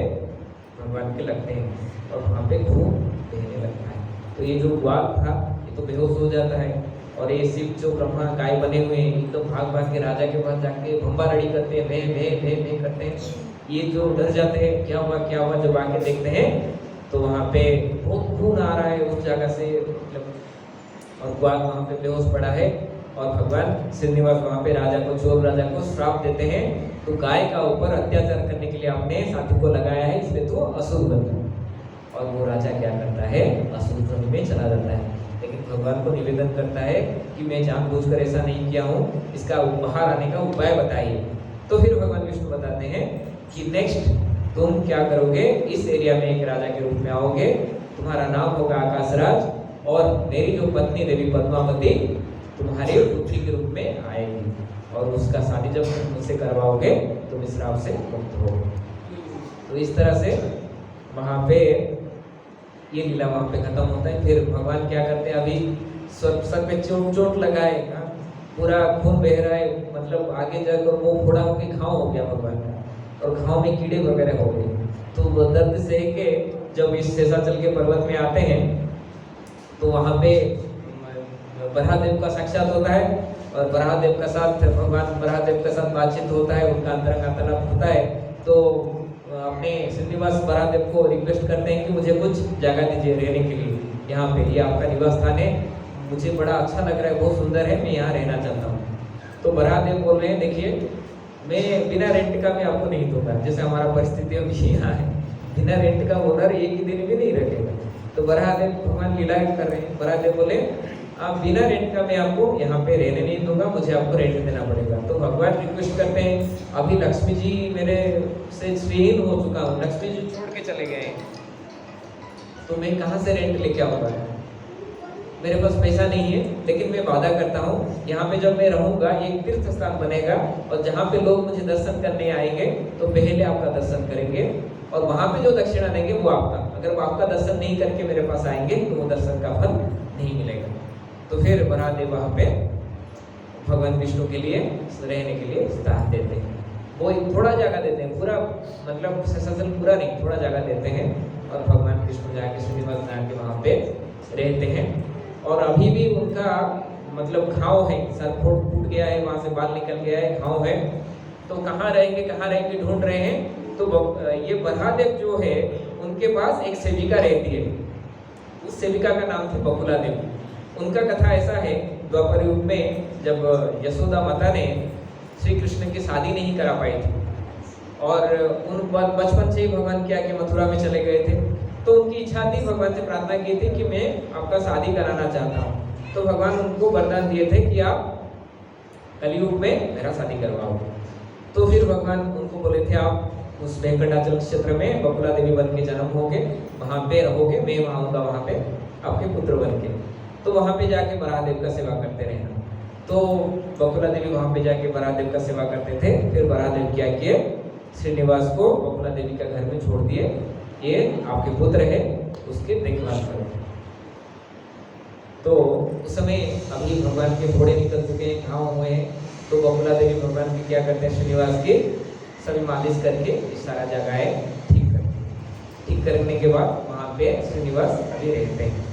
भगवान के लगते हैं और वहाँ पे खून बहने लगता है। तो ये जो ग्वाल था ये तो बेहोश हो जाता है और ये शिव जो ब्रह्मा गाय बने हुए हैं एकदम तो भाग भाग के राजा के पास जाके भंबा रड़ी करते हैं, भे करते हैं। ये जो डर जाते हैं क्या हुआ, जब आके देखते हैं तो वहाँ पे बहुत खून आ रहा है उस जगह से, मतलब और ग्वाल वहाँ पे बेहोश पड़ा है और भगवान श्रीनिवास वहाँ पे राजा को, चोल राजा को श्राप देते हैं। तो गाय का ऊपर अत्याचार करने के लिए अपने साथी को लगाया है, इसलिए तो असुर बनता है। और वो राजा क्या करता है, असुर ध्वनि में चला जाता है। लेकिन भगवान को निवेदन करता है कि मैं जानबूझकर ऐसा नहीं किया हूँ, इसका बाहर आने का उपाय बताइए। तो फिर भगवान विष्णु बताते हैं कि नेक्स्ट तुम क्या करोगे, इस एरिया में एक राजा के रूप में आओगे, तुम्हारा नाम होगा आकाशराज और मेरी जो पत्नी देवी पद्मावती तुम्हारे पुत्री के रूप में आएगी और उसका शादी जब तुम मुझसे करवाओगे तो इस श्राप से मुक्त हो। तो इस तरह से वहाँ पे ये लीला वहाँ पे खत्म होता है। फिर भगवान क्या करते हैं, अभी सर पे चोट लगाए, पूरा खून बह रहा है, मतलब आगे जाकर वो फोड़ा होकर घाव हो गया भगवान का और घाव में कीड़े वगैरह हो गए। तो वो दर्द से के जब इस शेषाचल के पर्वत में आते हैं तो वहाँ पे बराहदेव का साक्षात होता है और बराहदेव का साथ भगवान बराहदेव के साथ बातचीत होता है, उनका अंतरंगातलाप होता है। तो अपने श्रीनिवास बराहदेव को रिक्वेस्ट करते हैं कि मुझे कुछ जगह दीजिए रहने के लिए, यहाँ पे ये आपका निवास स्थान है, मुझे बड़ा अच्छा लग रहा है, बहुत सुंदर है, मैं यहाँ रहना चाहता हूँ। तो बराहदेव बोल रहे हैं देखिए मैं बिना रेंट का मैं आपको नहीं दूंगा, जैसे हमारा परिस्थिति अभी यहाँ है, बिना रेंट का ओनर एक ही दिन भी नहीं रखेगा। तो बराहदेव भगवान लीला कर रहे हैं, बराहदेव बोले आप बिना रेंट का मैं आपको यहाँ पे रहने नहीं दूंगा, मुझे आपको रेंट देना पड़ेगा। तो भगवान रिक्वेस्ट करते हैं अभी लक्ष्मी जी मेरे से श्रीहीन हो चुका हूँ, लक्ष्मी जी छोड़ के चले गए हैं, तो मैं कहाँ से रेंट लेके आऊँगा, मेरे पास पैसा नहीं है। लेकिन मैं वादा करता हूँ यहाँ पे जब मैं रहूँगा ये एक तीर्थ स्थान बनेगा और जहाँ पे लोग मुझे दर्शन करने आएंगे तो पहले आपका दर्शन करेंगे और वहाँ पे जो दक्षिणा देंगे वो आपका, अगर वो आपका दर्शन नहीं करके मेरे पास आएंगे तो वो दर्शन का फल नहीं मिलेगा। तो फिर बराहदेव वहाँ पे भगवान विष्णु के लिए रहने के लिए स्थान देते हैं, वो थोड़ा जगह देते हैं, पूरा मतलब शेषाचल पूरा नहीं, थोड़ा जगह देते हैं और भगवान विष्णु जाके श्रीनिवास नारायण के वहाँ पे रहते हैं। और अभी भी उनका मतलब घाव है, सर फूट गया है, वहाँ से बाल निकल गया है, घाव है, तो कहाँ रहेंगे ढूंढ रहे हैं। तो ये बराहदेव जो है उनके पास एक सेविका रहती है, उस सेविका का नाम थी बकुला देवी। उनका कथा ऐसा है द्वापर युग में जब यशोदा माता ने श्री कृष्ण की शादी नहीं करा पाई थी और उन बचपन से ही भगवान के आगे मथुरा में चले गए थे, तो उनकी इच्छा थी, भगवान से प्रार्थना की थी कि मैं आपका शादी कराना चाहता हूँ। तो भगवान उनको वरदान दिए थे कि आप कलयुग में मेरा शादी करवाओ। तो फिर भगवान उनको बोले थे आप उस वेंकटाचल क्षेत्र में बकुला देवी बन के जन्म होगे, वहाँ पे रहोगे, मैं वहाँ आऊँगा वहाँ पे आपके पुत्र बन के। तो वहाँ पे जाके बराहदेव का सेवा करते रहना। तो बकुला देवी वहाँ पे जाके बराहदेव का सेवा करते थे। फिर बराहदेव क्या किए, श्रीनिवास को बकुला देवी का घर में छोड़ दिए, ये आपके पुत्र है, उसकी देखभाल करो। तो उस समय अभी भगवान के घोड़े निकल चुके हैं, घाव हुए हैं, तो बकुला देवी भगवान की क्या करते हैं, श्रीनिवास की सभी मालिश करके इस सारा जगह ठीक करने के बाद वहाँ पे श्रीनिवास अभी रहते हैं।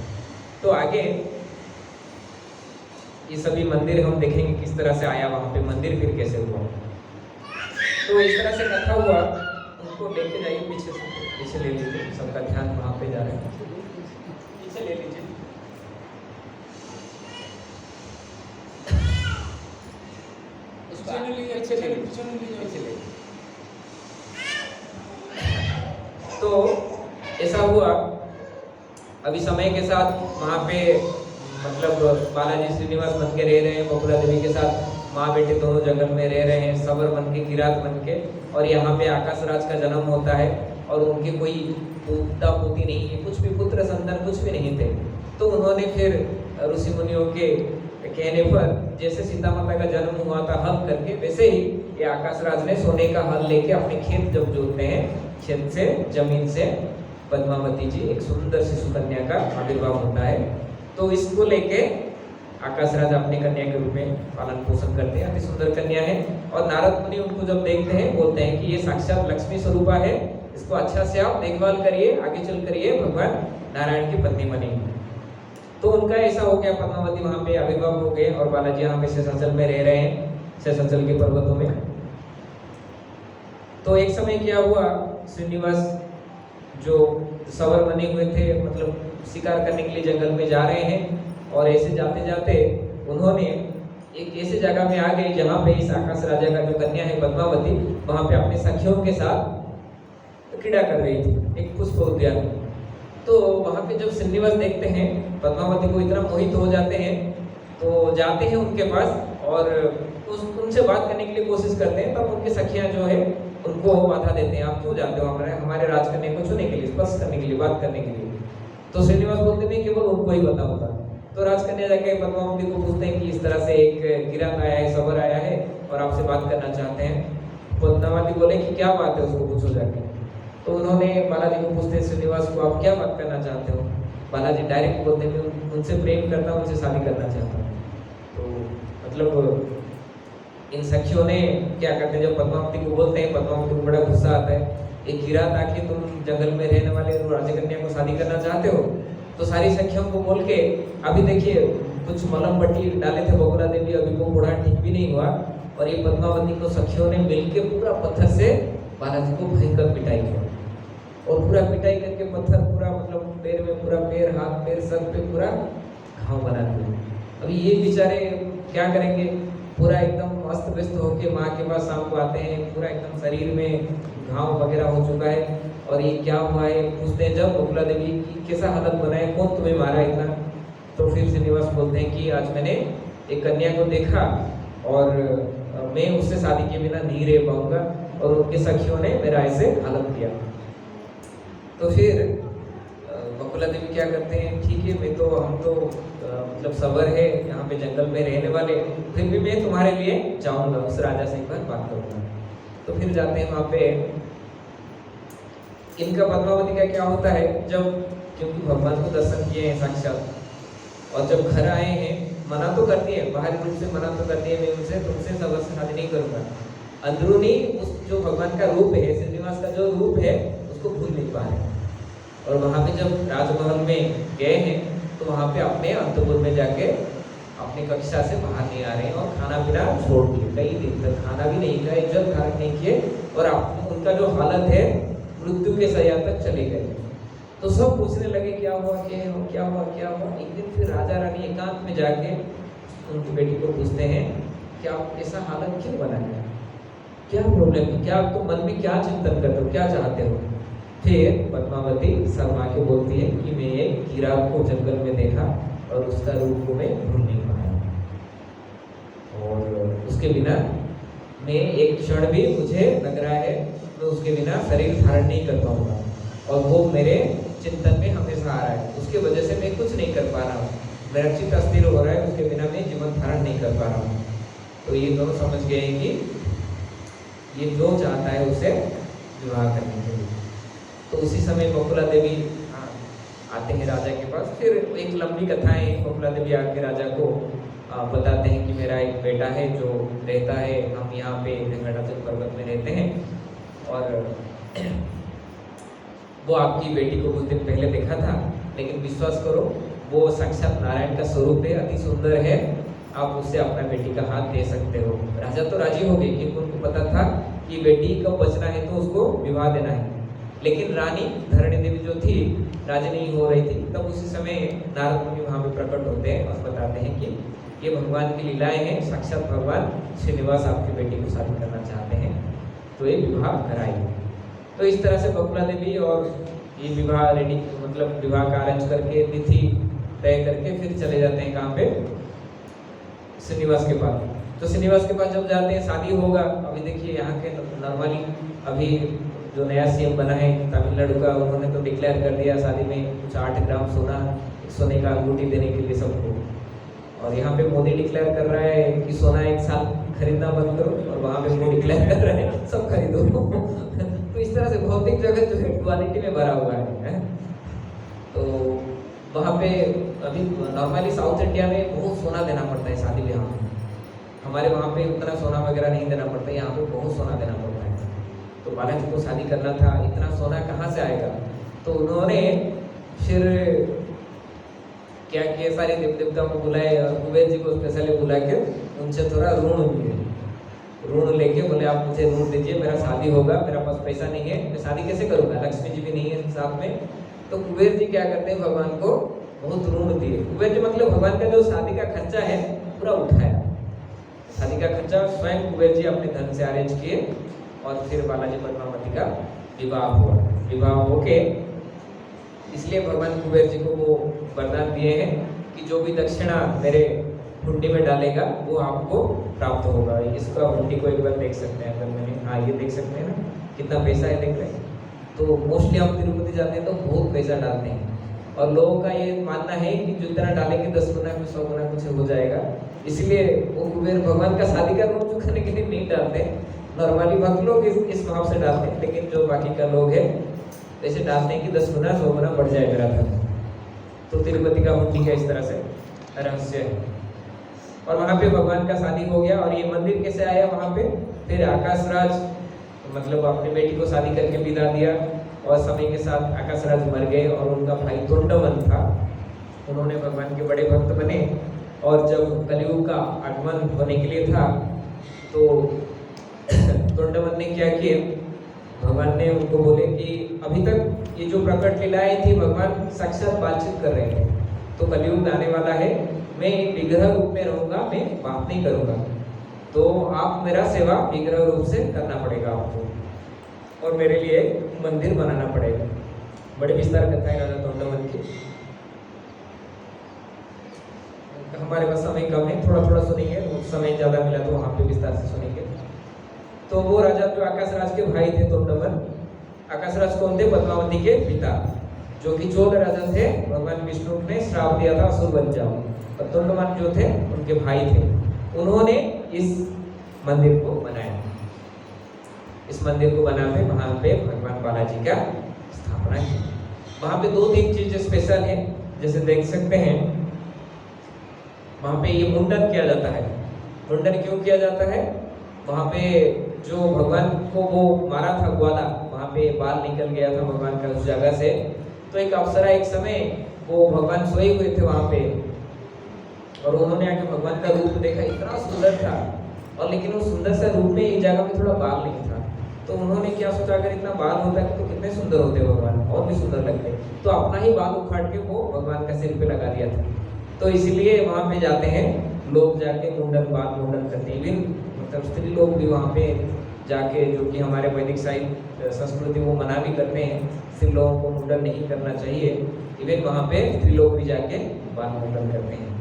तो आगे ये सभी मंदिर हम देखेंगे किस तरह से आया, वहाँ पे मंदिर फिर कैसे हुआ। तो इस तरह से कथा हुआ, उनको लेके जाइए पीछे ले लीजिए, सबका ध्यान वहाँ पे जा रहा है, पीछे ले लीजिए। तो ऐसा हुआ, अभी समय के साथ वहाँ पे मतलब बालाजी श्रीनिवास बन के रह रहे हैं, बकुला देवी के साथ माँ बेटे दोनों जंगल में रह रहे हैं, सबर बन के, किरात बन के। और यहाँ पे आकाश राज का जन्म होता है और उनके कोई पोता पोती नहीं है, कुछ भी पुत्र संतान कुछ भी नहीं थे। तो उन्होंने फिर ऋषि मुनियों के कहने पर जैसे सीता माता का जन्म हुआ था हल करके, वैसे ही ये आकाश राज ने सोने का हल लेके अपने खेत जब जोतते हैं, खेत से जमीन से पद्मावती जी एक सुंदर सी सुकन्या का आविर्भाव होता है। तो इसको लेके आकाश राजा अपनी कन्या के रूप में पालन पोषण करते हैं, अति सुंदर कन्या है। और नारद मुनि उनको जब देखते हैं बोलते हैं कि ये साक्षात लक्ष्मी स्वरूपा है, इसको अच्छा से आप देखभाल करिए, आगे चल करिए भगवान नारायण की पत्नी बनेगी। तो उनका ऐसा हो गया, पद्मावती वहाँ पे आविर्भाव हो गए और बालाजी यहाँ पे शेषाचल में रह रहे हैं, शेषाचल के पर्वतों में। तो एक समय क्या हुआ, श्रीनिवास जो सवर बने हुए थे, मतलब शिकार करने के लिए जंगल में जा रहे हैं और ऐसे जाते जाते उन्होंने एक ऐसे जगह में आ गए जहाँ पे इस आकाश राजा का जो कन्या है पद्मावती, वहाँ पे अपने सखियों के साथ क्रीड़ा कर रही थी एक पुष्प उद्यान में। तो वहाँ पे जब श्रीनिवास देखते हैं पद्मावती को, इतना मोहित हो जाते हैं, तो जाते हैं उनके पास और उनसे बात करने के लिए कोशिश करते हैं। तब उनकी सखियाँ जो है उनको बाधा देते हैं, आप क्यों जाते हो हमारे राजकन्या को छूने के लिए, स्पर्श करने के लिए, बात करने के लिए। तो श्रीनिवास बोलते नहीं, केवल उनको ही पता होता। तो राजकन्या जाके पद्मावती को पूछते हैं कि इस तरह से एक किरात आया है, सबर आया है और आपसे बात करना चाहते हैं। पद्मावती बोले कि क्या बात है, उसको पूछो जाके। तो उन्होंने बालाजी को पूछते हैं श्रीनिवास को, आप क्या बात करना चाहते हो। बालाजी डायरेक्ट बोलते हैं उनसे प्रेम करता हूँ, उनसे शादी करना चाहता हूँ। तो मतलब इन सखियों ने क्या करते हैं, जब पद्मावती को बोलते हैं, पद्मावती को बड़ा गुस्सा आता है, एक किरात आके तुम जंगल में रहने वाले राजकन्या को शादी करना चाहते हो। तो सारी सखियों को बोल के, अभी देखिए कुछ मलम पट्टी डाले थे बकुला देवी, अभी वो बूढ़ा ठीक भी नहीं हुआ। और ये पद्मावती को सखियों ने मिलके पूरा पत्थर से बालाजी को भयंकर पिटाई किया और पूरा पिटाई करके पत्थर पूरा मतलब पैर में पूरा, पैर हाथ पैर सर पे पूरा घाव बना दिया। अभी ये बेचारे क्या करेंगे, पूरा एकदम मस्त व्यस्त होकर माँ के पास शाम को आते हैं, पूरा एकदम शरीर में घाव वगैरह हो चुका है और ये क्या हुआ है पूछते हैं जब बकुला देवी की कैसा हालत बना है, कौन तुम्हें मारा इतना। तो फिर श्रीनिवास बोलते हैं कि आज मैंने एक कन्या को देखा और मैं उससे शादी के बिना नहीं रह पाऊंगा और उनके सखियों ने मेरा ऐसे हालत किया। तो फिर बकुला देवी क्या करते हैं, ठीक है मैं तो हम तो मतलब सबर है यहाँ पे जंगल में रहने वाले, फिर भी मैं तुम्हारे लिए जाऊंगा, उस राजा से एक बार बात करूंगा। तो फिर जाते हैं वहाँ पे। इनका पद्मावती का क्या होता है, जब क्योंकि भगवान को दर्शन किए हैं साक्षात और जब घर आए हैं मना तो करती है, बाहरी रूप से मना तो करती है, मैं उनसे तुमसे सबर से शादी नहीं करूंगा। अंदरूनी उस जो भगवान का रूप है, श्रीनिवास का जो रूप है उसको भूल नहीं पा रहे। और वहाँ पे जब राजमहल में गए हैं तो वहाँ पे अपने अंतपुर में जाके अपनी कक्षा से बाहर नहीं आ रहे हैं और खाना पीना छोड़ दिए, कई दिन तक खाना भी नहीं खाए, जल धारण नहीं किए और उनका जो हालत है मृत्यु के शैया तक चले गए। तो सब पूछने लगे क्या हुआ क्या हुआ। एक दिन फिर राजा रानी एकांत में जाके उनकी बेटी को पूछते हैं कि आप ऐसा हालत क्यों बना है, क्या प्रॉब्लम है, क्या आपको मन में क्या चिंतन करते हो, क्या चाहते हो। फिर पद्मावती शर्मा के बोलती है कि मैं एक किरात को जंगल में देखा और उसका रूप को मैं भूल नहीं पाया और उसके बिना मैं एक क्षण भी मुझे लग रहा है मैं उसके बिना शरीर धारण नहीं कर पाऊंगा और वो मेरे चिंतन में हमेशा आ रहा है, उसके वजह से मैं कुछ नहीं कर पा रहा हूँ, मेरा चित्त अस्थिर हो रहा है, उसके बिना मैं जीवन धारण नहीं कर पा रहा हूँ। तो ये दोनों समझ गए हैं कि ये जो चाहता है उसे विवाह करने के लिए। तो उसी समय बकुला देवी आते हैं राजा के पास। फिर एक लंबी कथा है, बकुला देवी आके राजा को बताते हैं कि मेरा एक बेटा है जो रहता है, हम यहाँ पे वेंकटाचल पर्वत में रहते हैं और वो आपकी बेटी को कुछ दिन पहले देखा था, लेकिन विश्वास करो वो साक्षात नारायण का स्वरूप है, अति सुंदर है, आप उससे अपना बेटी का हाथ दे सकते हो। राजा तो राजी हो गए क्योंकि उनको पता था कि बेटी को बचना है तो उसको विवाह देना है। लेकिन रानी धरणी देवी जो थी राजी नहीं हो रही थी। तब उसी समय नारद मुनि वहाँ पे प्रकट होते हैं और बताते हैं कि ये भगवान की लीलाएं हैं, साक्षात भगवान श्रीनिवास आपकी बेटी को शादी करना चाहते हैं, तो ये विवाह कराइए। तो इस तरह से बकुला देवी और ये विवाह रेडी मतलब विवाह का अरेंज करके तिथि तय करके फिर चले जाते हैं कहाँ पे, श्रीनिवास के पास। तो श्रीनिवास के पास जब जाते हैं शादी होगा। अभी देखिए यहाँ के नॉर्मली अभी जो नया सीएम बना है तमिलनाडु का, उन्होंने तो डिक्लेयर कर दिया शादी में कुछ 8 ग्राम सोना, सोने का अंगूठी देने के लिए सबको। और यहाँ पे मोदी डिक्लेयर कर रहा है कि सोना 1 साल खरीदना बंद करो और वहाँ पे वो डिक्लेयर कर रहे हैं सब खरीदो। तो इस तरह से भौतिक जगत जो है क्वालिटी में भरा हुआ है। तो वहाँ पे अभी नॉर्मली साउथ इंडिया में बहुत सोना देना पड़ता है शादी ब्याह में, हमारे वहाँ पे उतना सोना वगैरह नहीं देना पड़ता, यहाँ पे बहुत सोना देना पड़ता है। तो बालाजी को शादी करना था, इतना सोना कहाँ से आएगा। तो उन्होंने फिर क्या किया, सारे देव देवताओं को बुलाए और कुबेर जी को स्पेशली बुला के उनसे थोड़ा ऋण लिए, ऋण लेके बोले आप मुझे ऋण दीजिए, मेरा शादी होगा, मेरा पास पैसा नहीं है, मैं शादी कैसे करूँगा, लक्ष्मी जी भी नहीं है साथ में। तो कुबेर जी क्या करते हैं, भगवान को बहुत ऋण दिए। कुबेर जी मतलब भगवान का जो शादी का खर्चा है पूरा उठाया, शादी का खर्चा स्वयं कुबेर जी अपने धन से अरेंज किए और फिर बालाजी पद्मावती का विवाह हुआ। विवाह होके इसलिए भगवान कुबेर जी को वो वरदान दिए हैं कि जो भी दक्षिणा मेरे हुंडी में डालेगा वो आपको प्राप्त होगा। इसका हुंडी को एक बार देख सकते हैं, अगर मैंने, हाँ ये देख सकते हैं ना कितना पैसा है, देख रहे हैं। तो मोस्टली हम तिरुपति जाते हैं तो बहुत पैसा डालते हैं और लोगों का ये मानना है कि जितना डालेंगे 10 गुना में 100 गुना कुछ हो जाएगा। इसलिए वो कुबेर भगवान का शादी का ऋण चुकाने के लिए नहीं डालते, नॉर्मली भक्त लोग इस भाव से डालते हैं, लेकिन जो बाकी का लोग है ऐसे डालते हैं कि 10 गुना 100 गुना बढ़ जाए मेरा धन। तो तिरुपति का हुंडी का इस तरह से रहस्य है। और वहाँ पे भगवान का शादी हो गया। और ये मंदिर कैसे आया वहाँ पे, फिर आकाशराज मतलब अपनी बेटी को शादी करके विदा दिया और समय के साथ आकाशराज मर गए और उनका भाई तोंडवन था, उन्होंने भगवान के बड़े भक्त बने। और जब कलियुग का आगमन होने के लिए था तो तोंडवन ने क्या किया, भगवान ने उनको बोले कि अभी तक ये जो प्रकट लीलाएं थी भगवान साक्षात बातचीत कर रहे थे, तो कलियुग आने वाला है, मैं विग्रह रूप में रहूंगा, मैं बात नहीं करूंगा। तो आप मेरा सेवा विग्रह रूप से करना पड़ेगा आपको, और मेरे लिए मंदिर बनाना पड़ेगा। बड़े विस्तार कथाएं राजा तोंडवन की, हमारे पास समय कम है, थोड़ा थोड़ा सुनेंगे, समय ज्यादा मिला तो वहां पे विस्तार से सुनेंगे। तो वो राजा जो आकाशराज के भाई थे तोंडवन, आकाशराज कौन थे? पद्मावती के पिता, जो कि चोल राजा थे। भगवान विष्णु ने श्राप दिया था असुर बन जाओ, और तोंडवन जो थे उनके भाई थे। उन्होंने इस मंदिर को बनाया। इस मंदिर को बनाते वहां पे भगवान बालाजी का स्थापना की। वहां पे 2-3 चीजें स्पेशल है, जैसे देख सकते हैं वहां पे ये मुंडन किया जाता है। मुंडन क्यों किया जाता है? वहां पे जो भगवान को वो मारा था ग्वाला, वहां पे बाल निकल गया था भगवान का उस जगह से। तो एक अप्सरा एक समय वो भगवान सोए हुए थे वहां पे, और उन्होंने आके भगवान का रूप देखा, इतना सुंदर था, और लेकिन उस सुंदर से रूप में एक जगह पे थोड़ा बाल नहीं था। तो उन्होंने क्या सोचा, अगर इतना बाल होता है तो कितने सुंदर होते भगवान, और भी सुंदर लगते। तो अपना ही बाल उखाड़ के वो भगवान का सिर पे लगा दिया था। तो इसलिए वहां पे जाते हैं लोग, जाके मुंडन, बाल मुंडन करते हैं। इवन मतलब स्त्री लोग भी वहां पे जाके, जो कि हमारे वैदिक साहित्य संस्कृति वो मना भी करते हैं, स्त्री लोगों को मुंडन नहीं करना चाहिए। इवन वहां पे स्त्री लोग भी जाके बाल मुंडन करते हैं।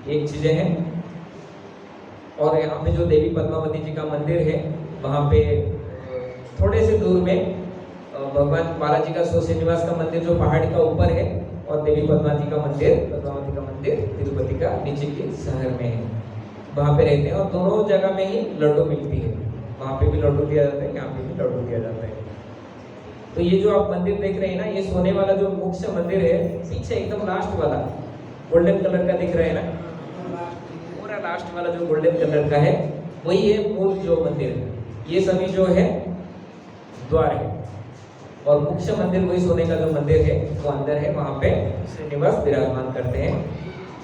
एक चीजें हैं। और यहाँ पे जो देवी पद्मावती जी का मंदिर है, वहाँ पे थोड़े से दूर में भगवान बालाजी का श्रीनिवास का मंदिर जो पहाड़ का ऊपर है, और देवी पद्मावती का मंदिर तिरुपति का नीचे के शहर में है, वहाँ पे रहते हैं। और दोनों जगह में ही लड्डू मिलती है, वहाँ पे भी लड्डू दिया जाता है, यहाँ पे भी लड्डू दिया जाता है। तो ये जो आप मंदिर देख रहे हैं ना, ये सोने वाला जो मुख्य मंदिर है, पीछे एकदम लास्ट वाला गोल्डन कलर का दिख रहा है ना, पूरा लास्ट वाला जो गोल्डन कलर का है, वही है मूल जो मंदिर है। ये सभी जो है द्वार है, और मुख्य मंदिर वही सोने का जो मंदिर है वो अंदर है, वहाँ पे श्रीनिवास विराजमान करते हैं,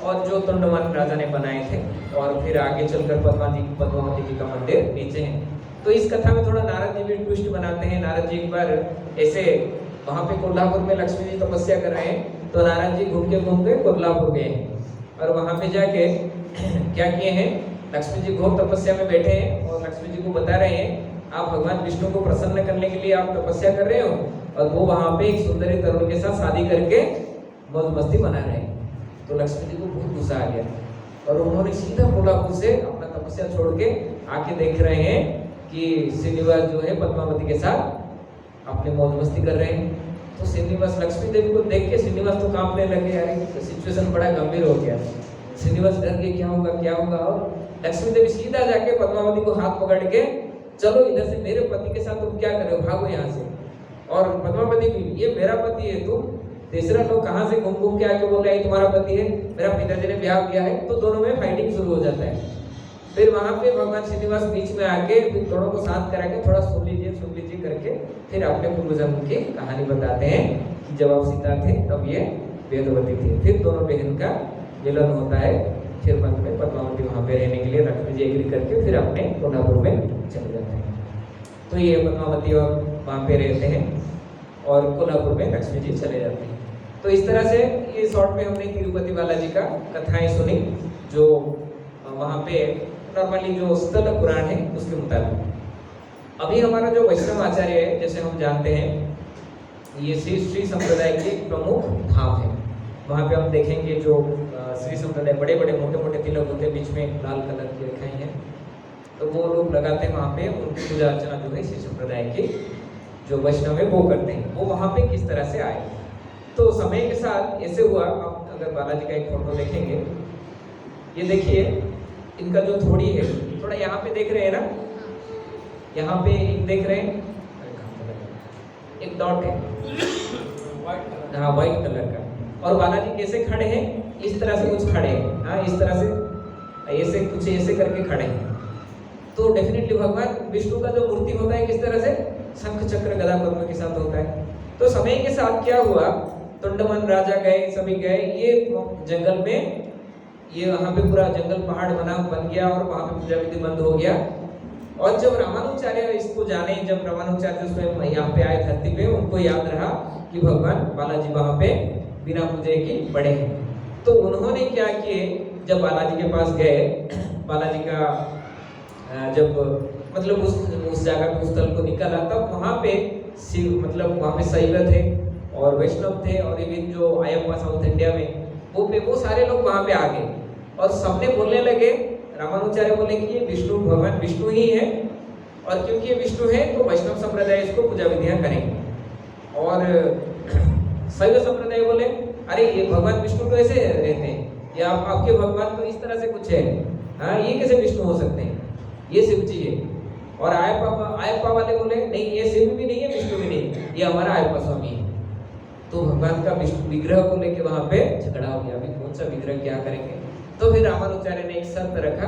और जो तोंडवन राजा ने बनाए थे। और फिर आगे चलकर पद्मावती जी का मंदिर नीचे है। तो इस कथा में थोड़ा नारद जी भी ट्विस्ट बनाते हैं। नारद जी एक बार ऐसे वहाँ पे कोल्हापुर में लक्ष्मी जी तपस्या कर रहे हैं, तो नारद जी घूम के कोल्हापुर गए हैं, और वहाँ पे जाके क्या किए हैं, लक्ष्मी जी घोर तपस्या में बैठे हैं, और लक्ष्मी जी को बता रहे हैं आप भगवान विष्णु को प्रसन्न करने के लिए आप तपस्या कर रहे हो, और वो वहाँ पे एक सुंदरी तरुण के साथ शादी करके मौज मस्ती मना रहे हैं। तो लक्ष्मी जी को बहुत गुस्सा आ गया, और उन्होंने सीधा कोल्हापुर से अपना तपस्या छोड़ के आके देख रहे हैं कि श्रीनिवास जो है पद्मावती के साथ अपने मौज मस्ती कर रहे हैं। तो श्रीनिवास लक्ष्मी देवी को देख के श्रीनिवास तो कांपने लगे, यार सिचुएशन बड़ा गंभीर हो गया। श्रीनिवास डर के क्या होगा, और लक्ष्मी देवी सीधा जाके पद्मावती को हाथ पकड़ के, चलो इधर से, मेरे पति के साथ तुम क्या कर रहे हो, भागो यहाँ से। और पद्मावती भी, ये मेरा पति है, तुम तीसरा लोग कहाँ से घूम के आके बोल रहे हैं तुम्हारा पति है, मेरा पिताजी ने ब्याह किया है। तो दोनों में फाइटिंग शुरू हो जाता है। फिर वहाँ पे भगवान श्रीनिवास बीच में आके फिर दोनों को शांत करा के थोड़ा सुन लीजिए करके फिर अपने पूर्व जन्म की कहानी बताते हैं कि जब आप सीता थे तब ये वेदवती थी। फिर दोनों बहन का मिलन होता है। फिर मन में पद्मावती वहाँ पे रहने के लिए लक्ष्मी जी एग्री करके फिर अपने कोल्हापुर में चले जाते हैं। तो ये पद्मावती और वहाँ पे रहते हैं, और कोल्हापुर में लक्ष्मी जी चले जाते हैं। तो इस तरह से ये शॉर्ट में हमने तिरुपति बालाजी का कथाएं सुनी, जो वहाँ पे नॉर्मली जो स्थल पुराण है उसके मुताबिक। अभी हमारा जो वैष्णव आचार्य है, जैसे हम जानते हैं, ये श्री संप्रदाय के प्रमुख धाम है। वहाँ पे हम देखेंगे जो श्री संप्रदाय बड़े बड़े मोटे तिलक होते हैं, बीच में लाल कलर की रेखाएं हैं, तो वो लोग लगाते हैं वहाँ पे। उनकी पूजा अर्चना जो है श्री संप्रदाय के जो वैष्णव है वो करते हैं। वो वहाँ पे किस तरह से आए, तो समय के साथ ऐसे हुआ। आप अगर बालाजी का एक फोटो देखेंगे, ये देखिए इनका जो थोड़ी है, थोड़ा यहाँ पे देख रहे हैं ना, यहाँ पे एक देख रहे हैं, एक डॉट है, हाँ व्हाइट कलर का। और बालाजी कैसे खड़े हैं, इस तरह से कुछ खड़े हैं, हाँ इस तरह से ऐसे कुछ ऐसे करके खड़े हैं। तो डेफिनेटली भगवान विष्णु का जो मूर्ति होता है किस तरह से, शंख चक्र गदा पद्म के साथ होता है। तो समय के साथ क्या हुआ, तोंडवन राजा गए, सभी गए, ये जंगल में, ये वहाँ पे पूरा जंगल पहाड़ बन गया, और वहाँ पे पूजा विधि बंद हो गया। और जब रामानुचार्य इसको जाने, जब रामानुचार्य स्वयं यहाँ पे आए धरती पे, उनको याद रहा कि भगवान बालाजी वहाँ पे बिना पूजे के बड़े हैं। तो उन्होंने क्या किए, जब बालाजी के पास गए, बालाजी का जब मतलब उस जगह उस स्थल को निकाला तब वहाँ पे शिव मतलब वहाँ पे शैव थे और वैष्णव थे और इवन जो अयप्पा साउथ इंडिया में वो सारे लोग वहाँ पे आ गए और सबने बोलने लगे, रामानुचार्य बोले कि ये विष्णु भगवान विष्णु ही है और क्योंकि ये विष्णु है तो वैष्णव संप्रदाय इसको पूजा विधियां करेंगे। और शैव संप्रदाय बोले अरे ये भगवान विष्णु तो ऐसे रहते हैं, ये आपके भगवान तो इस तरह से कुछ है, हाँ ये कैसे विष्णु हो सकते हैं, ये शिव जी है। और अयप्पा वाले बोले नहीं ये शिव भी नहीं है विष्णु भी नहीं है, ये हमारा अयप्पा स्वामी है। तो भगवान का विष्णु विग्रह को लेके वहां पे झगड़ा हो गया, अभी कौन सा विग्रह क्या करेंगे। तो फिर रामानुचार्य ने एक शर्त रखा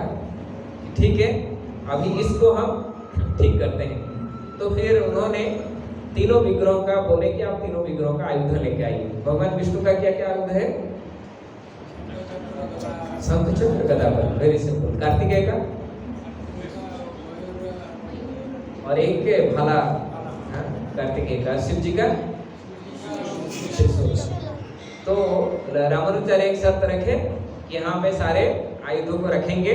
कि ठीक है अभी इसको हम ठीक करते हैं। तो फिर उन्होंने तीनों विग्रहों का बोले कि आप तीनों विग्रहों का आयुध लेके आइए। भगवान विष्णु का क्या क्या आयुध है? शंख चक्र गदा, वेरी सिंपल। कार्तिकेय का और एक भाला, कार्तिकेय का। शिव जी का तो रामानुचार्य एक शर्त रखे कि यहाँ पे सारे आयुधों को रखेंगे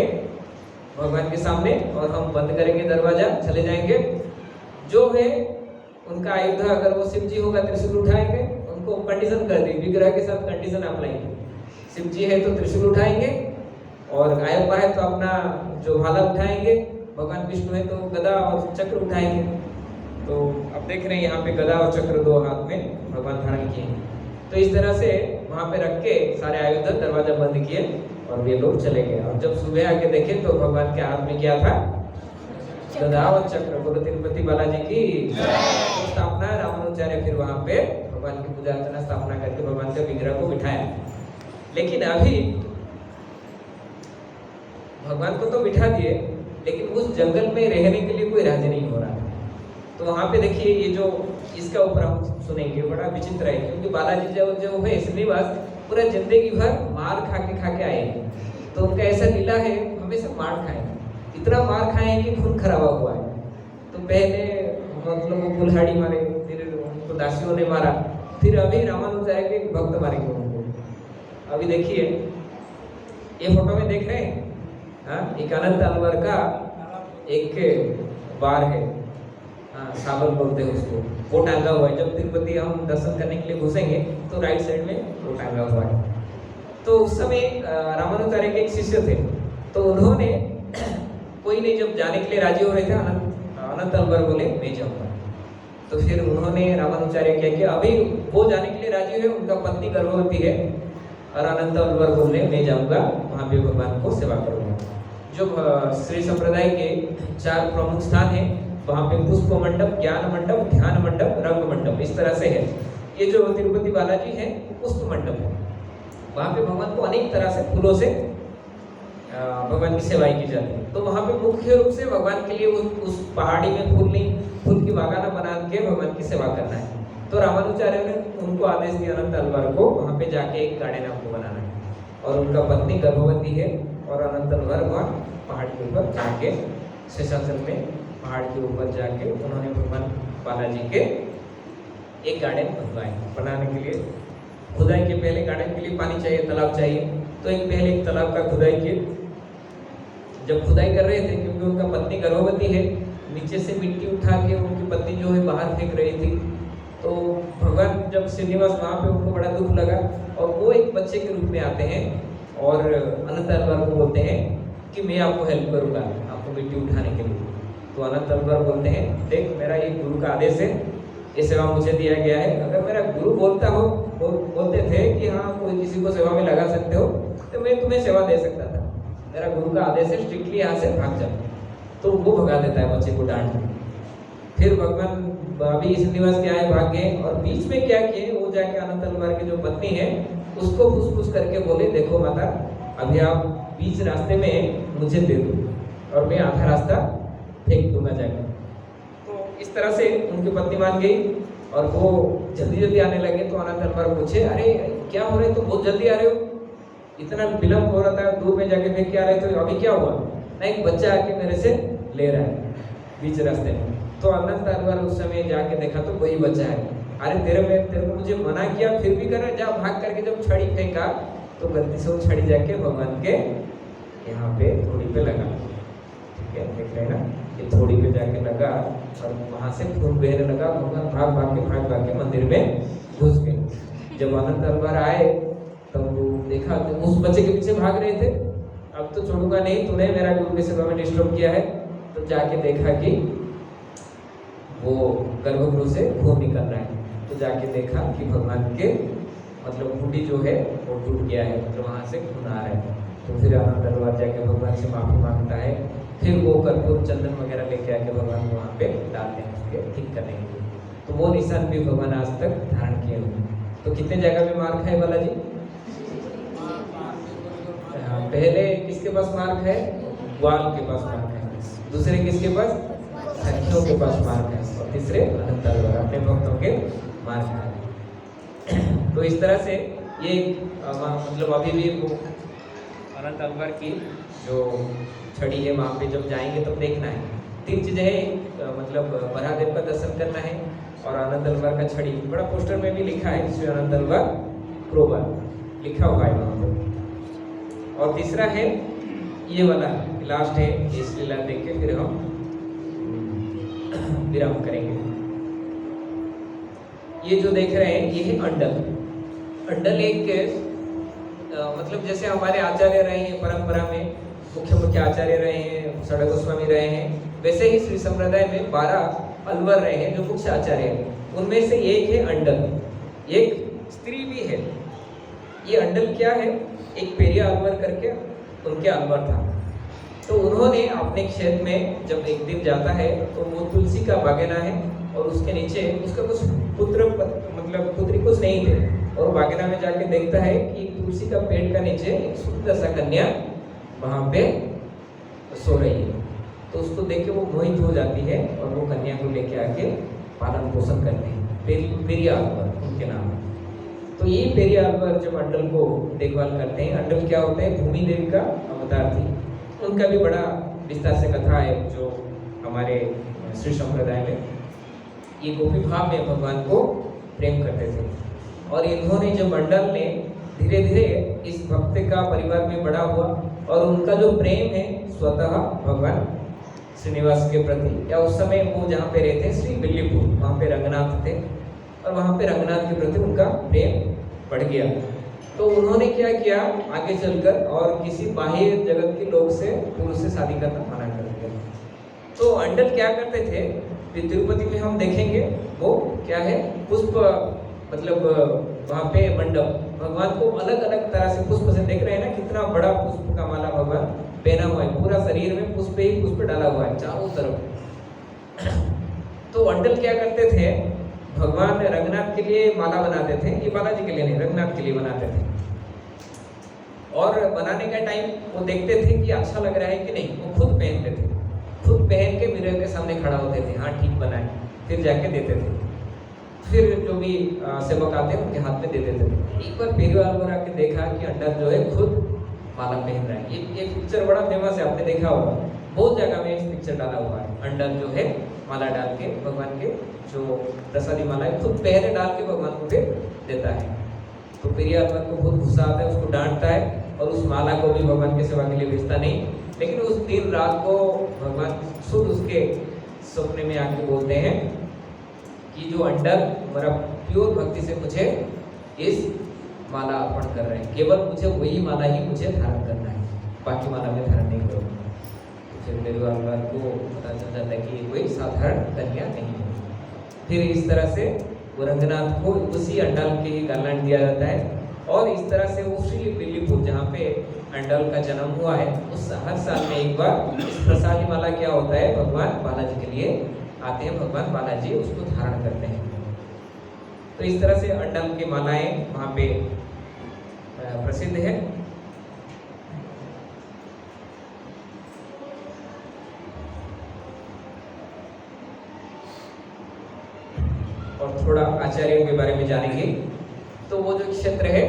भगवान के सामने और हम बंद करेंगे दरवाजा, चले जाएंगे। जो है उनका आयुध अगर वो शिव जी होगा त्रिशूल उठाएंगे, उनको कंडीशन कर दी विग्रह के साथ कंडीशन अप्लाई। शिव जी है तो त्रिशूल उठाएंगे और अयप्पा है तो अपना जो भाला उठाएंगे, भगवान विष्णु है तो गदा और चक्र उठाएंगे। तो अब देख रहे हैं यहाँ पे गदा और चक्र दो हाथ में भगवान धारण किए। तो इस तरह से वहाँ पे रख के सारे आयुध दरवाजा बंद किए और ये लोग चले गए। और जब सुबह आके देखे तो भगवान के हाथ में क्या था? गदा और चक्र। बोलो तिरुपति बालाजी की स्थापना। रामानुचार्य फिर वहाँ पे भगवान की पूजा अर्चना स्थापना करके भगवान के विग्रह को बिठाया। लेकिन अभी भगवान को तो बिठा दिए, लेकिन उस जंगल में रहने के लिए कोई राजी नहीं हो रहा। तो वहाँ पे देखिए ये जो इसका ऊपर हम सुनेंगे बड़ा विचित्र है, क्योंकि बालाजी जो है श्रीनिवास पूरा जिंदगी भर मार खा के आए हैं। तो उनका ऐसा लीला है हमेशा मार खाए, इतना मार खाए हैं कि खून खराबा हुआ है। तो पहले मतलब वो कुल्हाड़ी मारे, फिर उनको दासियों ने मारा, फिर अभी रामानुचार्य के भक्त मारेंगे उनको। अभी देखिए ये फोटो में देख रहे हैं, एक अनंत अलवर का एक बार है, साबल बोलते हैं उसको, वो टांगा हुआ है। जब तिरुपति हम दर्शन करने के लिए घुसेंगे तो राइट साइड में वो टांगा हुआ है। तो उस समय रामानुचार्य के एक शिष्य थे, तो उन्होंने कोई नहीं जब जाने के लिए राजी हो रहे थे, अनंत अलवर बोले मैं जाऊंगा। तो फिर उन्होंने रामानुचार्य क्या किया, अभी वो जाने के लिए राजी हुए, उनका पत्नी गर्भवती है और अनंत अलवर बोले मैं जाऊंगा वहाँ पे भगवान को सेवा करूंगा। जो श्री संप्रदाय के 4 प्रमुख स्थान है वहाँ पे पुष्प मंडप, ज्ञान मंडप, ध्यान मंडप, रंग मंडप, इस तरह से है। ये जो तिरुपति बालाजी है पुष्प मंडप है, वहाँ पे भगवान को अनेक तरह से फूलों से भगवान की सेवाएं की जाती है। तो वहाँ पे मुख्य रूप से भगवान के लिए उस पहाड़ी में फूल की बागाना बना के भगवान की सेवा करना है। तो रामानुचार्य ने उनको आदेश दिया अनंत अलवर को वहाँ पे जाके एक गार्डन आपको बनाना है, और उनका पत्नी गर्भवती है और अनंत अलवर वहाँ पहाड़ के ऊपर जाके शेषाचल में पहाड़ के ऊपर जाके उन्होंने भगवान बालाजी के एक गार्डन बनवाए। बनाने के लिए खुदाई के पहले गार्डन के लिए पानी चाहिए, तालाब चाहिए, तो पहले एक तालाब का खुदाई किए। जब खुदाई कर रहे थे, क्योंकि उनका पत्नी गर्भवती है, नीचे से मिट्टी उठा के उनकी पत्नी जो है बाहर फेंक रही थी। तो भगवान जब श्रीनिवास वहाँ पे उनको बड़ा दुख लगा और वो एक बच्चे के रूप में आते हैं और अनंत अलवर को बोलते हैं कि मैं आपको हेल्प करूँगा आपको मिट्टी उठाने के लिए। तो अनंत अलवर बोलते हैं देख मेरा ये गुरु का आदेश है, ये सेवा मुझे दिया गया है। अगर मेरा गुरु बोलते थे कि हाँ कोई किसी को सेवा में लगा सकते हो तो मैं तुम्हें सेवा दे सकता था, मेरा गुरु का आदेश है स्ट्रिक्टली यहाँ से भाग जाओ। तो वो भगा देता है बच्चे को डांट। फिर भगवान अभी श्रीनिवास के आए, भाग गए, और बीच में क्या किए, वो जाके अनंत अलवर की जो पत्नी है उसको फुसफुस करके बोले देखो माता अभी आप बीच रास्ते में मुझे दे दो और मैं आधा रास्ता फेंक दूंगा जाकर। तो इस तरह से उनकी पत्नी मान गई और वो जल्दी जल्दी आने लगे। तो अनंत अलवर पूछे अरे क्या हो रहे हो, तो बहुत जल्दी आ रहे हो, इतना विलम्ब हो रहा था, दूर में जाके फेंक के आ रहे थे, अभी क्या हुआ? ना एक बच्चा आके मेरे से ले रहा है बीच रास्ते में। तो अनंत अलवर उस समय जाके देखा तो वही बच्चा है। अरे तेरे को मुझे मना किया फिर भी कर रहा है, जा भाग करके जब छड़ी फेंका तो गलती से वो छड़ी जाके भगवान के यहाँ पे थोड़ी पे लगा। क्या देख रहे हैं ना, ये थोड़ी पे जाके लगा और वहां से खून बहने लगा। भगवान भाग भाग के मंदिर में घुस गए। जब आनंद तलवार आए तब वो देखा तो उस बच्चे के पीछे भाग रहे थे, अब तो छोड़ूंगा नहीं, तूने मेरा गुरु की सेवा में डिस्टर्ब किया है। तो जाके देखा कि वो गर्भगृह से खून निकल रहा है। तो जाके देखा कि भगवान के मतलब हुडी जो है वो टूट गया है, मतलब वहाँ से खून आ रहा है। तो फिर आनंद तलवार जाके भगवान से माफी मांगता है। फिर वो कर्पूर चंदन वगैरह लेके आके भगवान को वहाँ पे डालते हैं उसके ठीक करने के लिए। तो वो निशान भी भगवान आज तक धारण किए हुए। तो कितने जगह पे मार्क है बालाजी? हाँ, पहले किसके पास मार्क है? ग्वाल के पास मार्क है। दूसरे किसके पास? सखियों के पास मार्क है। और तीसरे आनंद तलवार अपने भक्तों के मार्क है। तो इस तरह से ये मतलब अभी भी वो आनंद तलवार की जो छड़ी है वहाँ पे जब जाएंगे तब देखना है। 3 चीजें हैं, मतलब बरादेव का दर्शन करना है और आनंद तलवार का छड़ी। बड़ा पोस्टर में भी लिखा है जिसमें आनंद तलवार क्रोबर लिखा हुआ है वहाँ पे। और तीसरा है ये वाला लास्ट है, इस लीला देख के फिर हम विराम करेंगे। ये जो देख रहे हैं ये है अंडल। अंडल एक मतलब जैसे हमारे आचार्य रहे हैं परंपरा में, मुख्य आचार्य रहे हैं, षड गोस्वामी रहे हैं, वैसे ही श्री संप्रदाय में 12 अलवर रहे हैं जो मुख्य आचार्य हैं। उनमें से एक है अंडल, एक स्त्री भी है। ये अंडल क्या है? एक पेरिया अलवर करके उनके अलवर था। तो उन्होंने अपने क्षेत्र में जब एक दिन जाता है तो वो तुलसी का बागेना है और उसके नीचे उसका कुछ मतलब पुत्री कुछ नहीं थे, और बागेना में जाके देखता है कि तुलसी का पेड़ का नीचे एक सुंदर सा कन्या वहां पे सो रही है। तो उसको देख के वो मोहित हो जाती है और वो कन्या को लेके आके पालन पोषण करते हैं। पेरिया अलवर उनके नाम है। तो ये पेरिया अलवर जब अंडल को देखभाल करते हैं। अंडल क्या होते हैं? भूमि देवी का अवतार थी। उनका भी बड़ा विस्तार से कथा है जो हमारे श्री संप्रदाय में। ये गोपी भाव में भगवान को प्रेम करते थे और इन्होंने जब अंडल ने धीरे धीरे इस भक्त का परिवार में बड़ा हुआ और उनका जो प्रेम है स्वतः भगवान श्रीनिवास के प्रति, या उस समय वो जहाँ पे रहते श्री बिल्लीपुर, वहाँ पे रंगनाथ थे और वहाँ पे रंगनाथ के प्रति उनका प्रेम बढ़ गया। तो उन्होंने क्या किया, आगे चलकर और किसी बाह्य जगत के लोग से पुरुष से शादी करना मना कर दिया। तो अंडल क्या करते थे, तिरुपति में हम देखेंगे वो क्या है, पुष्प मतलब वहाँ पे मंडप, भगवान को अलग अलग तरह से पुष्प से देख रहे हैं ना, कितना बड़ा पुष्प का माला भगवान पहना हुआ है, पूरा शरीर में पुष्प ही पुष्प डाला हुआ है चारों तरफ। तो अंडल क्या करते थे, भगवान रंगनाथ के लिए माला बनाते थे, ये बालाजी के लिए नहीं, रंगनाथ के लिए बनाते थे। और बनाने का टाइम वो देखते थे कि अच्छा लग रहा है कि नहीं, वो खुद पहनते थे, खुद पहन के मिरर के सामने खड़ा होते थे, हाँ ठीक बनाए, फिर जाके देते थे। फिर जो भी सेवक आते हैं उनके हाथ में दे देते थे। एक बार पेरिया अलवर आके देखा कि अंडल जो है खुद माला पहन रहा है। ये पिक्चर बड़ा फेमस है, आपने देखा होगा, बहुत जगह में इस पिक्चर डाला हुआ है। अंडल जो है माला डाल के भगवान के जो प्रसादी माला है खुद पहले डाल के भगवान को फिर देता है। तो पेरिया अलवर को बहुत गुस्सा आता है, उसको डांटता है और उस माला को भी भगवान की सेवा के लिए भेजता नहीं। लेकिन उस दिन रात को भगवान खुद उसके सपने में आके बोलते हैं कि जो अंडल मेरा प्योर भक्ति से मुझे इस माला अर्पण कर रहे हैं, केवल मुझे वही माला ही मुझे धारण करना है, बाकी माला में धारण नहीं करूँगा। तो फिर पेरिया अलवर को पता चल जाता है कि ये कोई साधारण कन्या नहीं है। फिर इस तरह से वो रंगनाथ को उसी अंडल के ही गार्लैंड दिया जाता है और इस तरह से वो श्री बिल्लीपुर जहाँ पे अंडल का जन्म हुआ है उस हर साल में एक बार इस प्रसादी माला क्या होता है, भगवान बालाजी के लिए आते हैं, भगवान बालाजी उसको धारण करते हैं। तो इस तरह से अंडल की मालाएं वहाँ पे प्रसिद्ध है। और थोड़ा आचार्यों के बारे में जानेंगे। तो वो जो क्षेत्र है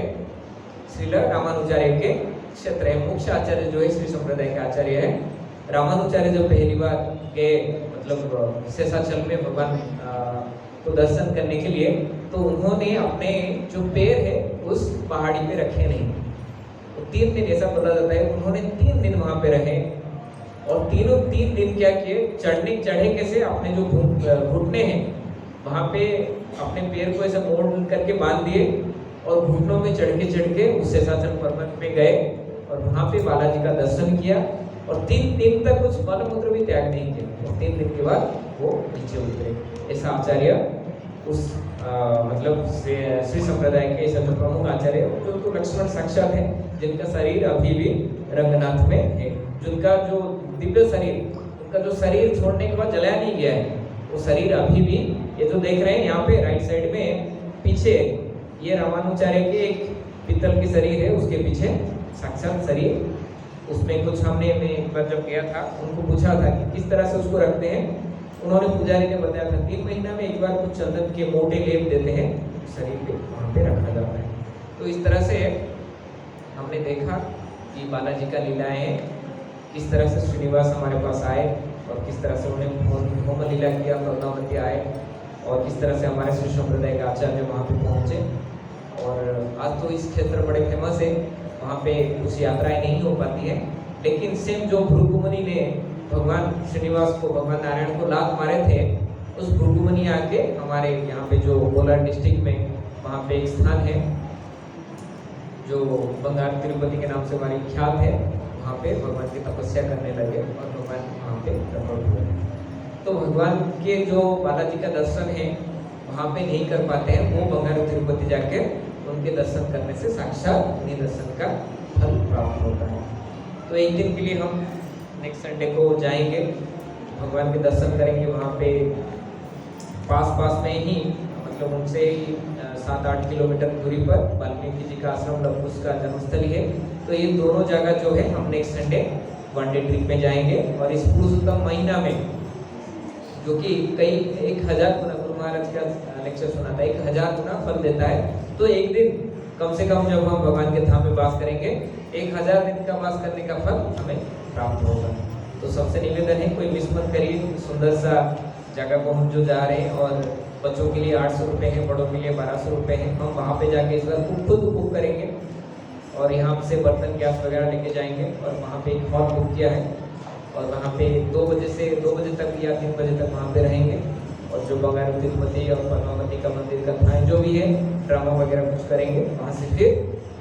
श्रील रामानुचार्य के क्षेत्र है, मुख्य आचार्य जो है श्री संप्रदाय के आचार्य है। रामानुचार्य जब पहली बार गए मतलब शेषाचल में भगवान को दर्शन करने के लिए, तो उन्होंने अपने जो पैर है उस पहाड़ी पे रखे नहीं। तो 3 दिन ऐसा बोला जाता है, उन्होंने 3 दिन वहाँ पे रहे और तीनों 3 दिन क्या किए, चढ़े कैसे, अपने जो घुटने हैं वहाँ पे अपने पैर को ऐसे मोड़ करके बांध दिए और घुटनों में चढ़ के उस शेषाचल पर्वत पे गए और वहाँ पे बालाजी का दर्शन किया और 3 दिन तक कुछ मल मूत्र भी त्याग नहीं किया और 3 दिन के बाद वो नीचे उतरे। ऐसा आचार्य उस मतलब श्री संप्रदाय के सबसे प्रमुख आचार्य जो तो लक्ष्मण साक्षात है, जिनका शरीर अभी भी रंगनाथ में है, जिनका जो दिव्य शरीर, उनका जो शरीर छोड़ने के बाद जलाया नहीं गया है, वो शरीर अभी भी, ये जो देख रहे हैं यहाँ पे राइट साइड में पीछे, ये रामानुचार्य के एक पीतल की शरीर है, उसके पीछे साक्षात शरीर। उसमें कुछ हमने एक बार जब गया था उनको पूछा था कि किस तरह से उसको रखते हैं, उन्होंने पुजारी ने बताया था 3 महीना में एक बार कुछ चंदन के मोटे लेप देते हैं, शरीर पे वहाँ पे रखा जाता है। तो इस तरह से हमने देखा कि बालाजी का लीलाएं हैं, किस तरह से श्रीनिवास हमारे पास आए और किस तरह से उन्हें होम लीला किया, करुणावती आए और किस तरह से हमारे श्री संप्रदाय के आचार्य वहाँ पे पहुँचे। और आज तो इस क्षेत्र बड़े फेमस है, वहाँ पे कुछ यात्राएं नहीं हो पाती है, लेकिन सेम जो भृगुमुनि ने भगवान श्रीनिवास को, भगवान नारायण को लात मारे थे, उस भृगुमुनि आके हमारे यहाँ पे जो कोलार डिस्ट्रिक्ट में वहाँ पे एक स्थान है जो बंगाल तिरुपति के नाम से हमारी ख्यात है, वहाँ पे भगवान की तपस्या करने लगे और भगवान वहाँ पे प्रकट हुए। तो भगवान के जो बालाजी का दर्शन है वहाँ पे नहीं कर पाते हैं, वो बंगाल तिरुपति जाके उनके दर्शन करने से साक्षात उन्हीं दर्शन का फल प्राप्त होता है। तो एक दिन के लिए हम नेक्स्ट संडे को जाएंगे, भगवान के दर्शन करेंगे। वहाँ पे पास में ही, मतलब उनसे ही 7-8 किलोमीटर दूरी पर वाल्मीकि जी का आश्रम लवकुश का जन्मस्थली है। तो ये दोनों जगह जो है हम नेक्स्ट संडे 1 डे ट्रिप में जाएंगे और इस पुरुषोत्तम महीना में, जो कि कई 1000 गुना, गुरु महाराज का लेक्चर सुना था, 1000 गुना फल देता है। तो एक दिन कम से कम जब हम भगवान के धाम में वास करेंगे, 1000 दिन का वास करने का फल हमें प्राप्त होगा। तो सबसे निवेदन है, कोई मिस मत करिए, सुंदर सा जगह को हम जो जा रहे हैं, और बच्चों के लिए 800 रुपये है, बड़ों के लिए 1200 रुपये है। हम वहाँ पे जाके इस बार खुद बुक करेंगे और यहाँ से बर्तन गैस वगैरह लेके जाएंगे और वहाँ पे एक हॉल बुक किया है और वहाँ पे 2 बजे तक या 3 बजे तक वहाँ पे रहेंगे। और जो बंगाल तिरुपति और पद्मावती का मंदिर का कथाएं जो भी है, ड्रामा वगैरह कुछ करेंगे। वहाँ से फिर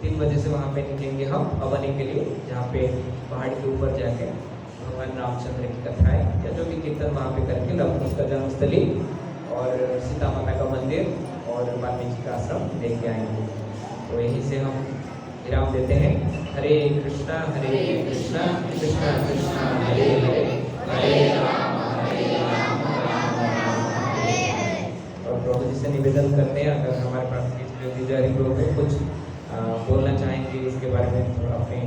3 बजे से वहाँ पे निकलेंगे हम अवनी के लिए, जहाँ पे पहाड़ी के ऊपर जाके भगवान रामचंद्र की कथाएं या जो भी कीर्तन वहाँ पे करके लवकुश का जन्मस्थली और सीता माता का मंदिर और वाल्मीकि का आश्रम लेके आएंगे। तो यहीं से हम विराम देते हैं। हरे कृष्णा कृष्णा कृष्णा हरे हरे, हरे राम राम हरे हरे। और प्रभु जी से निवेदन करते हैं, अगर हमारे पास जो पुजारी लोग हैं कुछ बोलना चाहेंगे इसके बारे में, थोड़ा अपने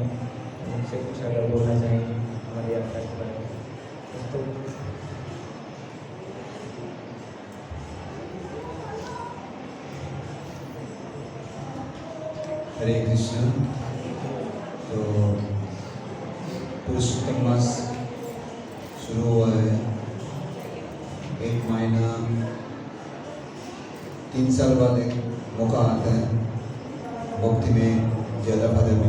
उनसे कुछ अगर बोलना चाहेंगे हमारी यात्रा के बारे में तो। हरे कृष्ण। तो पुरुषोत्तम मास शुरू हुआ है, 1 महीना 3 साल बाद एक मौका आता है भक्ति में ज़्यादा फायदा